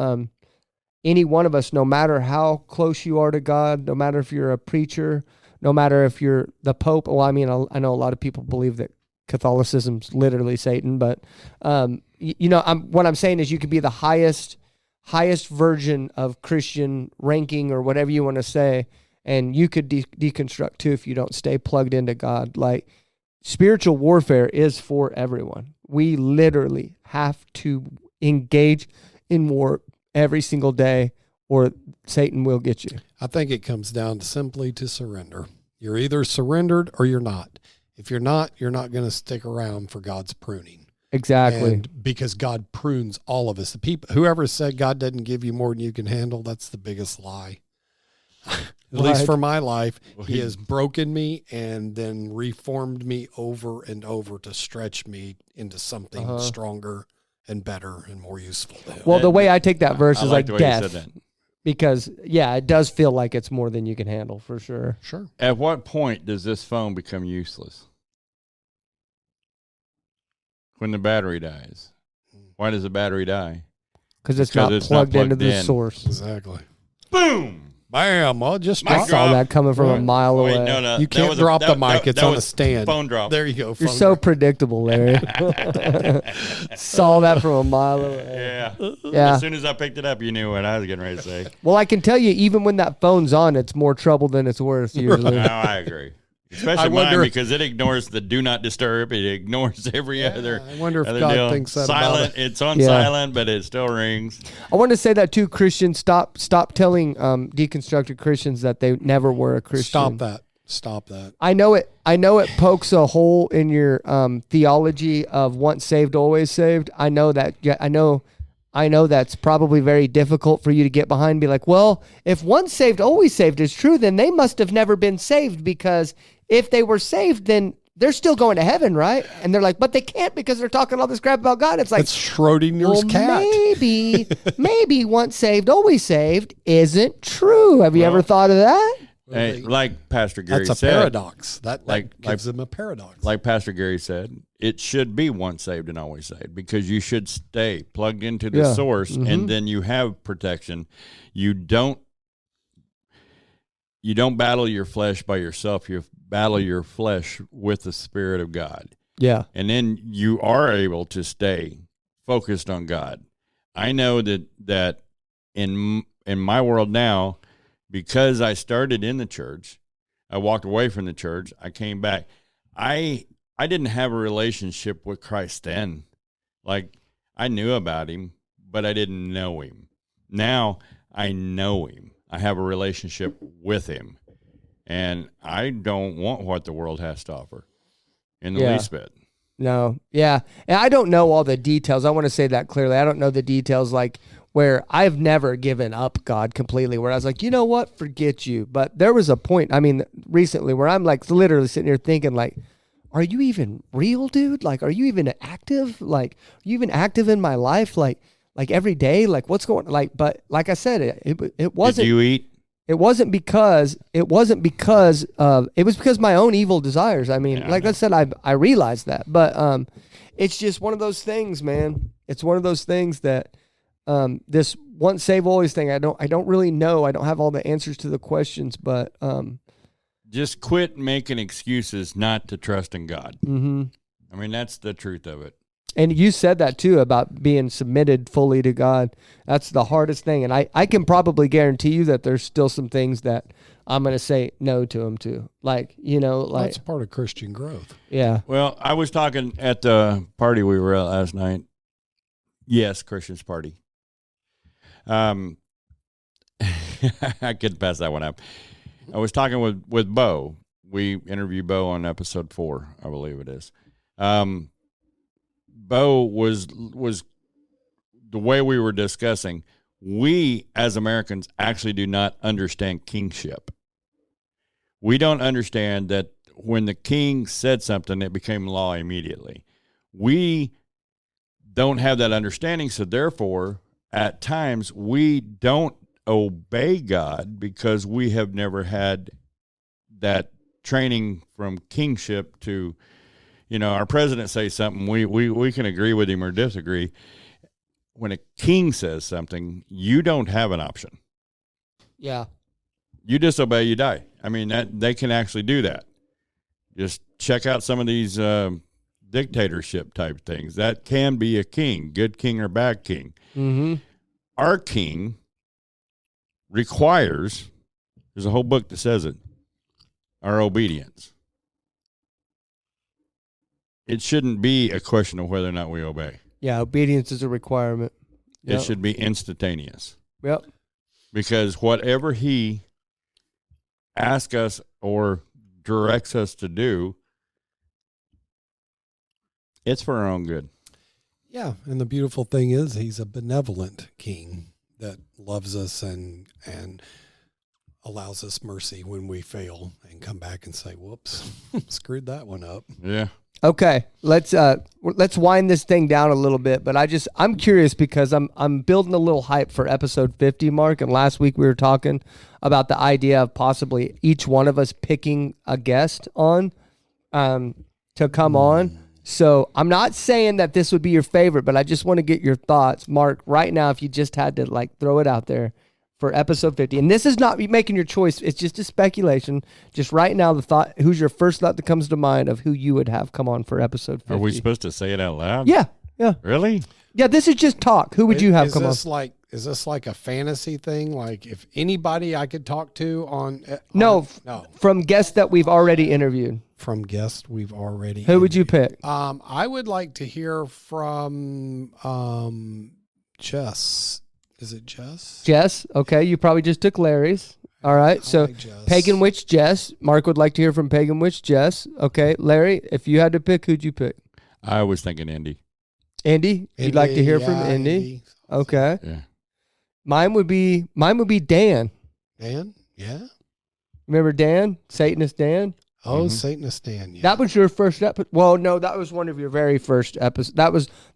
any one of us, no matter how close you are to God, no matter if you're a preacher, no matter if you're the Pope. Well, I mean, I know a lot of people believe that Catholicism's literally Satan, but what I'm saying is you could be the highest highest version of Christian ranking or whatever you want to say. And you could deconstruct too if you don't stay plugged into God. Like, spiritual warfare is for everyone. We literally have to engage in war every single day, or Satan will get you. I think it comes down simply to surrender. You're either surrendered or you're not. If you're not going to stick around for God's pruning. Exactly. And because God prunes all of us. The people, whoever said God doesn't give you more than you can handle, that's the biggest lie. At least for my life, he has broken me and then reformed me over and over to stretch me into something stronger and better and more useful to him. Well, the way I take that verse is like the way death. you said that. Because, yeah, it does feel like it's more than you can handle, for sure. Sure. At what point does this phone become useless? When the battery dies. Why does the battery die? Because it's not plugged into the source. Exactly. Boom! Bam! Well, just I saw that coming from a mile away. No, you can't drop the mic. It's on a stand. Phone drop. There you go. You're so predictable, Larry. Saw that from a mile away. Yeah. As soon as I picked it up, you knew what I was getting ready to say. Well, I can tell you, even when that phone's on, it's more trouble than it's worth usually. No, I agree. Especially mine, because it ignores the do not disturb. It ignores every other. I wonder if other God deal. thinks that silent. about it. It's on silent, but it still rings. I want to say that too, Christians. Stop telling deconstructed Christians that they never were a Christian. Stop that. I know it pokes a hole in your theology of once saved, always saved. I know that. Yeah, I know that's probably very difficult for you to get behind and be like, well, if once saved, always saved is true, then they must have never been saved, because if they were saved, then they're still going to heaven, right? And they're like, but they can't because they're talking all this crap about God. It's like, it's Schrodinger's cat. Maybe once saved, always saved isn't true. Have you ever thought of that? Hey, like Pastor Gary said. That's a paradox. That gives them a paradox. Like Pastor Gary said, it should be once saved and always saved, because you should stay plugged into the source, and then you have protection. You don't battle your flesh by yourself. You battle your flesh with the Spirit of God. Yeah. And then you are able to stay focused on God. I know that in my world now, because I started in the church, I walked away from the church, I came back. I didn't have a relationship with Christ then. Like, I knew about him, but I didn't know him. Now I know him. I have a relationship with him, and I don't want what the world has to offer in the least bit. No. Yeah. And I don't know all the details. I want to say that clearly. I don't know the details, like where I've never given up God completely, where I was like, you know what, forget you. But there was a point, I mean, recently where I'm like literally sitting here thinking like, are you even real, dude? Like, are you even active? Like, are you even active in my life? Like every day, like what's going, like, but like I said, it wasn't. Did you eat? It was because my own evil desires. I mean, like I said, I realized that, but it's just one of those things, man. It's one of those things that this once save always thing. I don't really know. I don't have all the answers to the questions, but just quit making excuses not to trust in God. Mm-hmm. I mean, that's the truth of it. And you said that too about being submitted fully to God. That's the hardest thing. And I can probably guarantee you that there's still some things that I'm going to say no to him too. Like, you know, like that's part of Christian growth. Yeah. Well, I was talking at the party we were at last night. Yes, Christian's party. I couldn't pass that one up. I was talking with Bo. We interviewed Bo on episode 4, I believe it is. Bo was the way we were discussing. We as Americans actually do not understand kingship. We don't understand that when the king said something, it became law immediately. We don't have that understanding, so therefore, at times, we don't obey God because we have never had that training from kingship to, you know, our president says something, we can agree with him or disagree. When a king says something, you don't have an option. Yeah. You disobey, you die. I mean, that they can actually do that. Just check out some of these dictatorship type things. That can be a king, good king or bad king. Mm-hmm. our king requires, there's a whole book that says it, our obedience. It shouldn't be a question of whether or not we obey. Yeah, obedience is a requirement. It should be instantaneous. Yep. Because whatever he asks us or directs us to do, it's for our own good. Yeah, and the beautiful thing is he's a benevolent king that loves us and allows us mercy when we fail and come back and say, whoops, screwed that one up. Yeah. Okay, let's wind this thing down a little bit, but I'm curious because I'm building a little hype for episode 50, Mark, and last week we were talking about the idea of possibly each one of us picking a guest on to come on. So I'm not saying that this would be your favorite, but I just want to get your thoughts, Mark, right now, if you just had to like throw it out there for episode 50. And this is not making your choice. It's just a speculation. Just right now, the thought, who's your first thought that comes to mind of who you would have come on for episode 50? Are we supposed to say it out loud? Yeah. Yeah. Really? Yeah, this is just talk. Who would you have come on? Is this like a fantasy thing? Like if anybody I could talk to on No. From guests that we've already interviewed. From guests we've already Who would you pick? I would like to hear from Jess. Is it Jess? Jess. Okay, you probably just took Larry's. All right, so like Pagan Witch Jess. Mark would like to hear from Pagan Witch Jess. Okay, Larry, if you had to pick, who'd you pick? I was thinking Indy. Andy? You'd like to hear from Indy? Okay. Yeah. Mine would be Dan. Dan? Yeah. Remember Dan? Satanist Dan? Oh, Satanist Dan. Yeah. That was your first episode. Well, no, that was one of your very first episodes.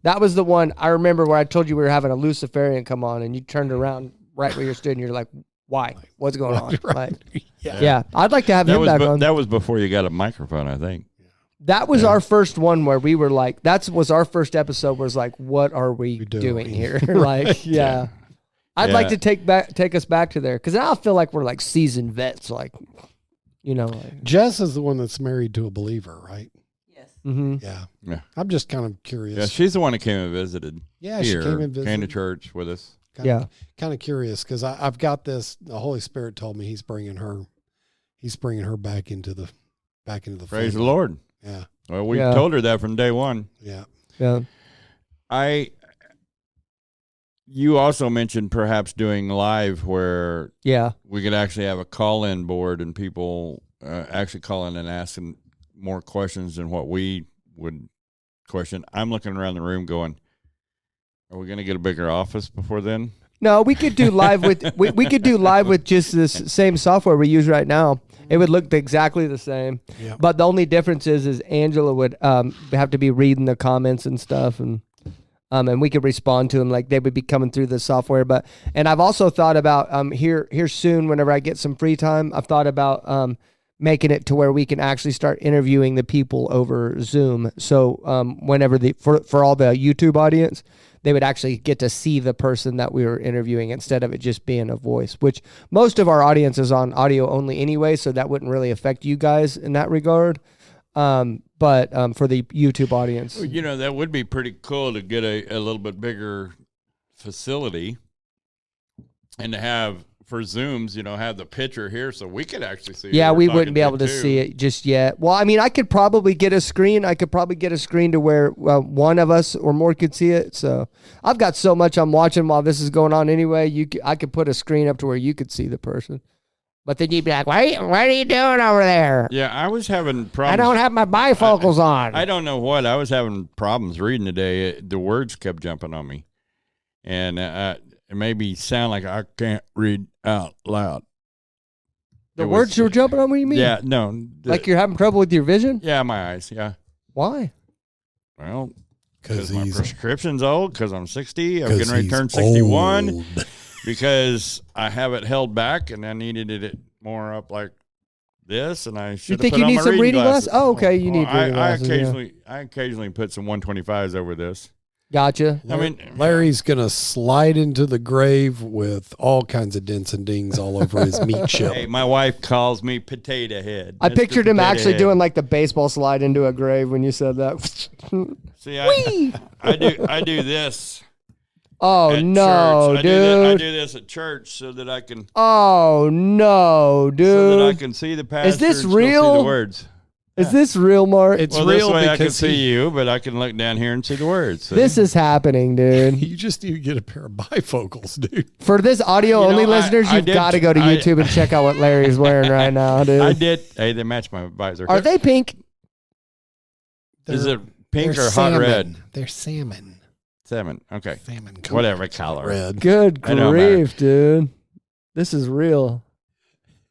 That was the one I remember where I told you we were having a Luciferian come on, and you turned around right where you're stood, and you're like, "Why? What's going on?" Right. Like, yeah. I'd like to have him back on. That was before you got a microphone, I think. That was our first one where we were like, that was our first episode. Was like, what are we doing here? Like, yeah. I'd like to take us back to there because now I feel like we're like seasoned vets, like. You know, Jess is the one that's married to a believer, right? Yes. Mm-hmm. Yeah. I'm just kind of curious. Yeah, she's the one that came and visited. Yeah, here, she came and visited. Came to church with us. Kind of curious because I've got this. The Holy Spirit told me He's bringing her back into the Praise family. the Lord. Yeah. Well, we told her that from day one. Yeah. Yeah. You also mentioned perhaps doing live where we could actually have a call-in board and people actually call in and asking more questions than what we would question. I'm looking around the room going, are we going to get a bigger office before then? No, we could do live with we could do live with just this same software we use right now. It would look exactly the same. Yeah. But the only difference is Angela would have to be reading the comments and stuff and we could respond to them like they would be coming through the software. And I've also thought about here soon, whenever I get some free time, I've thought about making it to where we can actually start interviewing the people over Zoom. So whenever for all the YouTube audience, they would actually get to see the person that we were interviewing instead of it just being a voice, which most of our audience is on audio only anyway, so that wouldn't really affect you guys in that regard. But for the YouTube audience, you know, that would be pretty cool to get a little bit bigger facility and to have for Zooms, you know, have the picture here so we could actually see. Yeah, we wouldn't be able to see it just yet. Well, I mean, I could probably get a screen. I could probably get a screen to where one of us or more could see it. So I've got so much I'm watching while this is going on anyway. I could put a screen up to where you could see the person. But then you'd be like, what are you doing over there? Yeah, I was having problems. I don't have my bifocals on. I don't know what. I was having problems reading today. The words kept jumping on me. And it made me sound like I can't read out loud. The words were jumping on? What do you mean? Yeah, no. Like you're having trouble with your vision? Yeah, my eyes, yeah. Why? Well, because my prescription's old, because I'm 60. I'm getting ready to turn 61. Old. Because I have it held back, and I needed it more up like this, and I should. You think you need some reading glasses? Oh, okay, you need reading glasses. I occasionally put some 125s over this. Gotcha. I mean, Larry's gonna slide into the grave with all kinds of dents and dings all over his meat chip. Hey, my wife calls me Potato Head. I pictured him actually doing like the baseball slide into a grave when you said that. See, I do this. Oh no, dude! I do this at church so that I can. Oh no, dude! So that I can see the pastor. Is this and real? See the words. Is this real, Mark? It's Well, real this way I can because see you, but I can look down here and see the words. See? This is happening, dude. you just need to get a pair of bifocals, dude. For this audio-only listeners, you've got to go to YouTube and check out what Larry's wearing right now, dude. I did. Hey, they match my visor. Are they pink? Is it pink they're or salmon. hot red? They're salmon. Salmon. Okay. Salmon. Whatever color. Red. Good I don't grief, dude. This is real.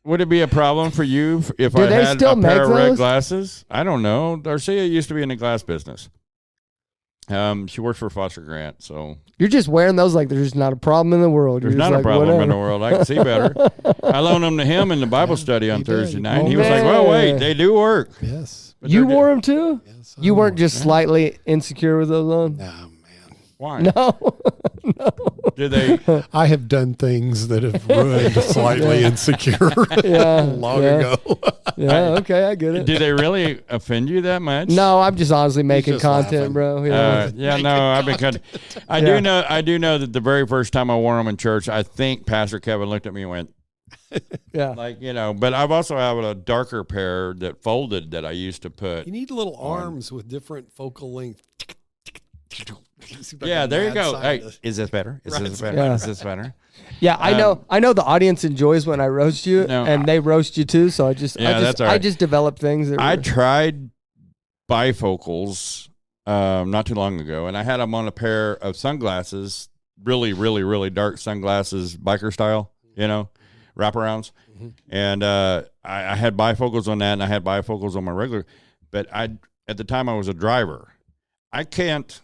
Would it be a problem for you if Do I they had still a pair make of red those? glasses? I don't know. Darcia used to be in the glass business. She works for Foster Grant, so You're just wearing those like there's not a problem in the world. there's You're not just a like, problem in whatever. the world. I can see better. I loaned them to him in the Bible study on he Thursday did. night. Oh, He was like, "Well, wait, man. they do work." Yes. But You they're wore them too? Yes. You weren't just slightly insecure with those on? Oh, man. Why? No. Do they? I have done things that have ruined slightly insecure Yeah. long yeah. ago. Yeah, okay, I get it. Do they really offend you that much? No, I'm just honestly making just content, laughing. bro. Yeah. Yeah, no, I've been kind of. I Yeah. do know that the very first time I wore them in church, I think Pastor Kevin looked at me and went, yeah. like, but I've also have a darker pair that folded that I used to put. You need little arms with different focal length. Yeah, there you go. Hey, is this better? Is this better? Yeah. Is this better? Yeah, I know the audience enjoys when I roast you, No, and they roast you too. So that's all I right. just develop things. That I tried bifocals not too long ago, and I had them on a pair of sunglasses, really, really, really dark sunglasses, biker style, wraparounds. Mm-hmm. And I had bifocals on that, and I had bifocals on my regular. But at the time I was a driver. I can't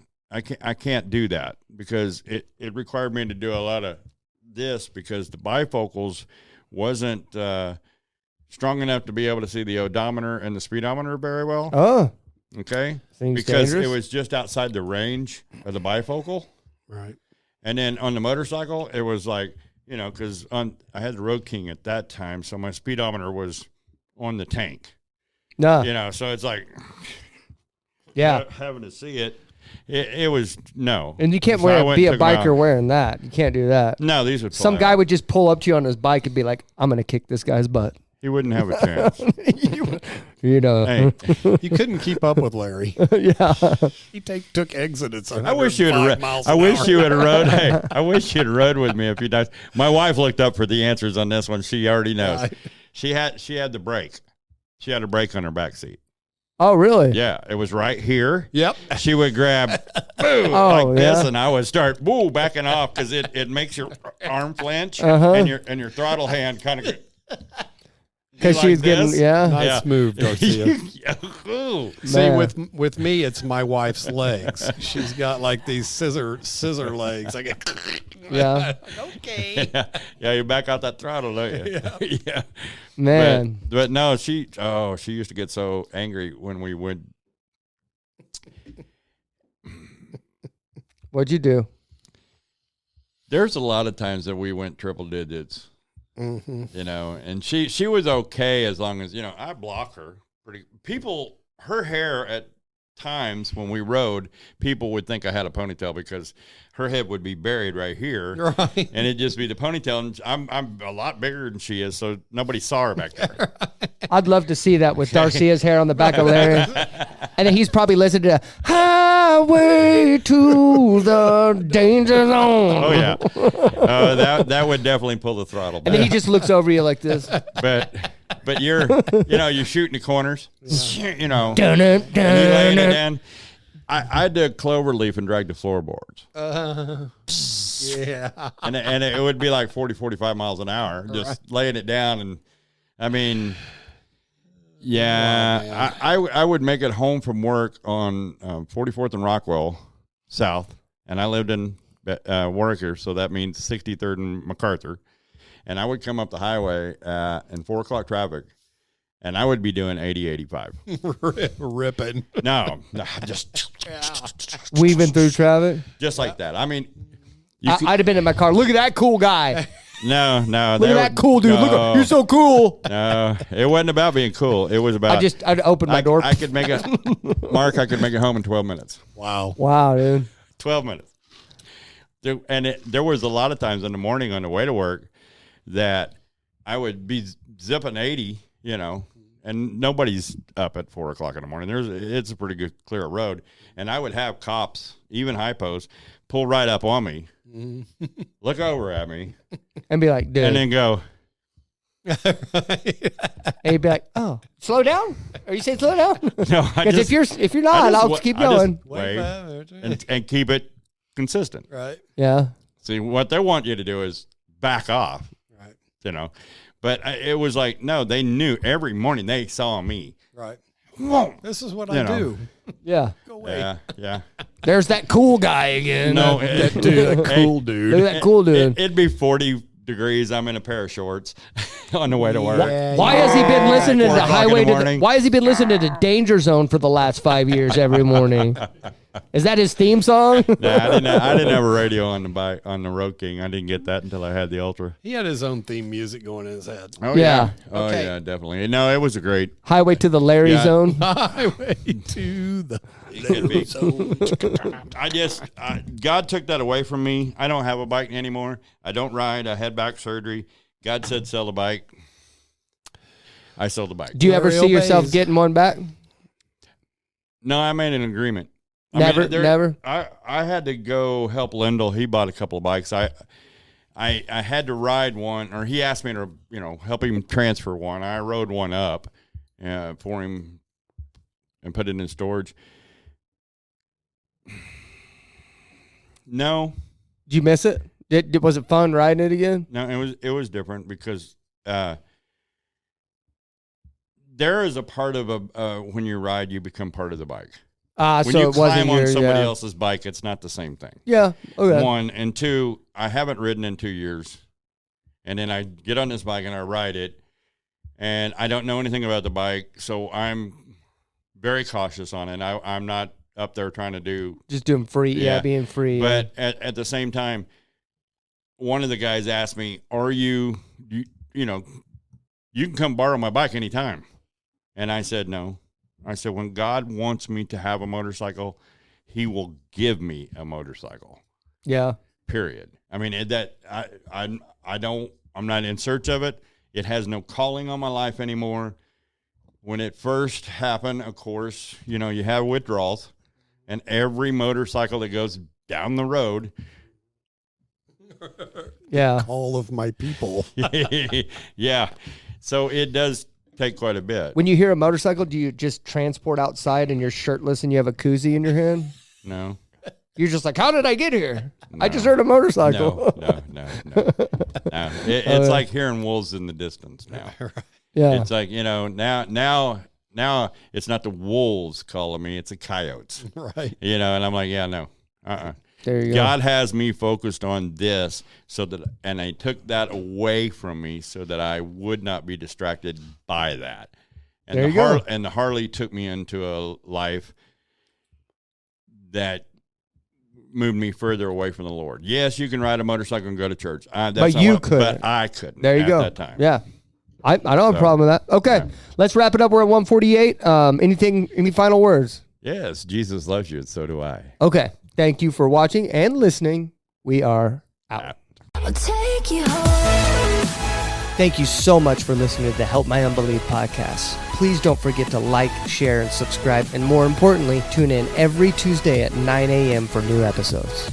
do that because it required me to do a lot of this because the bifocals wasn't strong enough to be able to see the odometer and the speedometer very well. Oh, Okay. seems Because dangerous. it was just outside the range of the bifocal. Right. And then on the motorcycle, it was like, because I had the Road King at that time, so my speedometer was on the tank. No. So it's like, Yeah. having to see it, it was no. And you can't So I went be a and took 'em biker out. wearing that. You can't do that. No, these would. Some fly guy out. would just pull up to you on his bike and be like, "I'm gonna kick this guy's butt." He wouldn't have a chance. Hey. You couldn't keep up with Larry. Yeah. He took exits. I wish you had. I wish you had rode. Hey, I wish you had rode with me a few times. My wife looked up for the answers on this one. She already knows. Right. She had the brake. She had a brake on her back seat. Oh, really? Yeah, it was right here. Yep. She would grab, boom, Oh, like this, yeah. and I would start, backing off because it makes your arm flinch Uh-huh. and your throttle hand kind of. Because she's getting, yeah. Nice Yeah. move, Garcia. Ooh. See, Man. with me, it's my wife's legs. She's got like these scissor legs. I get Yeah. okay. Yeah, you back out that throttle, don't you? Yeah. Man. But no, she used to get so angry when we would. What'd you do? There's a lot of times that we went triple digits, Mm-hmm. and she was okay as long as, I block her pretty. People, her hair at times when we rode, people would think I had a ponytail because her head would be buried right here. Right. And it'd just be the ponytail. And I'm a lot bigger than she is, so nobody saw her back there. I'd love to see that with Darcia's hair on the back of Larry. And then he's probably listening to Highway to the Danger Zone. Oh yeah, that would definitely pull the throttle back. And then he just looks over you like this. But you're shooting the corners, Dun, dun, and you're laying dun, it dun. down. I did clover leaf and drag the floorboards, Yeah. and it would be like 40, 45 miles an hour, just laying it down. And I mean, yeah, I would make it home from work on 44th and Rockwell South, and I lived in Warwicker, so that means 63rd and MacArthur. And I would come up the highway in 4 o'clock traffic, and I would be doing 80, 85. Ripping. No, just Weaving through traffic. just like that. I mean, I'd have been in my car. Look at that cool guy. no. Look at that cool dude. Look at, you're so cool. No, it wasn't about being cool. It was about. I'd open my door. I could make it, Mark. I could make it home in 12 minutes. Wow. Wow, dude. 12 minutes. There was a lot of times in the morning on the way to work that I would be zipping 80, and nobody's up at 4 o'clock in the morning. It's a pretty good clear road. And I would have cops, even hypos, pull right up on me, look over at me, and be like, dude. And then go. And you'd be like, oh, slow down? Are you saying slow down? No, because if you're not, I'll keep going. And keep it consistent. Right. Yeah. See, what they want you to do is back off. Right. But it was like, no, they knew every morning they saw me. Right. Whoa. This is what I do. Yeah. Go away. Yeah. There's that cool guy again. No, that cool dude. Look at that cool dude. It'd be 40 degrees. I'm in a pair of shorts on the way to work. Why has he been listening to Why has he been listening to Danger Zone for the last 5 years every morning? Is that his theme song? Nah, I didn't have a radio on the Road King. I didn't get that until I had the Ultra. He had his own theme music going in his head. Oh yeah. Oh yeah, definitely. No, it was a great Highway to the Larry Zone. Highway to the Larry Zone. God took that away from me. I don't have a bike anymore. I don't ride. I had back surgery. God said sell the bike. I sold the bike. Do you ever see yourself getting one back? No, I made an agreement. Never. I had to go help Lindell. He bought a couple of bikes. I had to ride one, or he asked me to, help him transfer one. I rode one up for him and put it in storage. No. Did you miss it? Was it fun riding it again? No, it was different because there is a part of when you ride, you become part of the bike. When so you it wasn't climb on somebody else's bike, it's not the same thing. Yeah. Okay. One, and two, I haven't ridden in 2 years. And then I get on this bike and I ride it, and I don't know anything about the bike, so I'm very cautious on it. I'm not up there trying to do... Just doing free, being free. But at the same time, one of the guys asked me, you can come borrow my bike anytime. And I said, no. I said, when God wants me to have a motorcycle, he will give me a motorcycle. Yeah. Period. I mean, I'm not in search of it. It has no calling on my life anymore. When it first happened, of course, you have withdrawals, and every motorcycle that goes down the road. Yeah. All of my people. Yeah. So it does take quite a bit. When you hear a motorcycle, do you just transport outside and you're shirtless and you have a koozie in your hand? No. You're just like, how did I get here? No. I just heard a motorcycle. No. It's like hearing wolves in the distance now. Yeah. It's like, now it's not the wolves calling me, it's the coyotes. Right. And I'm like, yeah, no. There you go. God has me focused on this and I took that away from me so that I would not be distracted by that. And there you go. And the Harley took me into a life that moved me further away from the Lord. Yes, you can ride a motorcycle and go to church. But you couldn't. But I couldn't. There you go. At that time. Yeah. I don't have a problem with that. Okay. Yeah. Let's wrap it up. We're at 148. Any final words? Yes, Jesus loves you, and so do I. Okay. Thank you for watching and listening. We are out. I'll take you home. Thank you so much for listening to the Help My Unbelief podcast. Please don't forget to like, share, and subscribe. And more importantly, tune in every Tuesday at 9 a.m. for new episodes.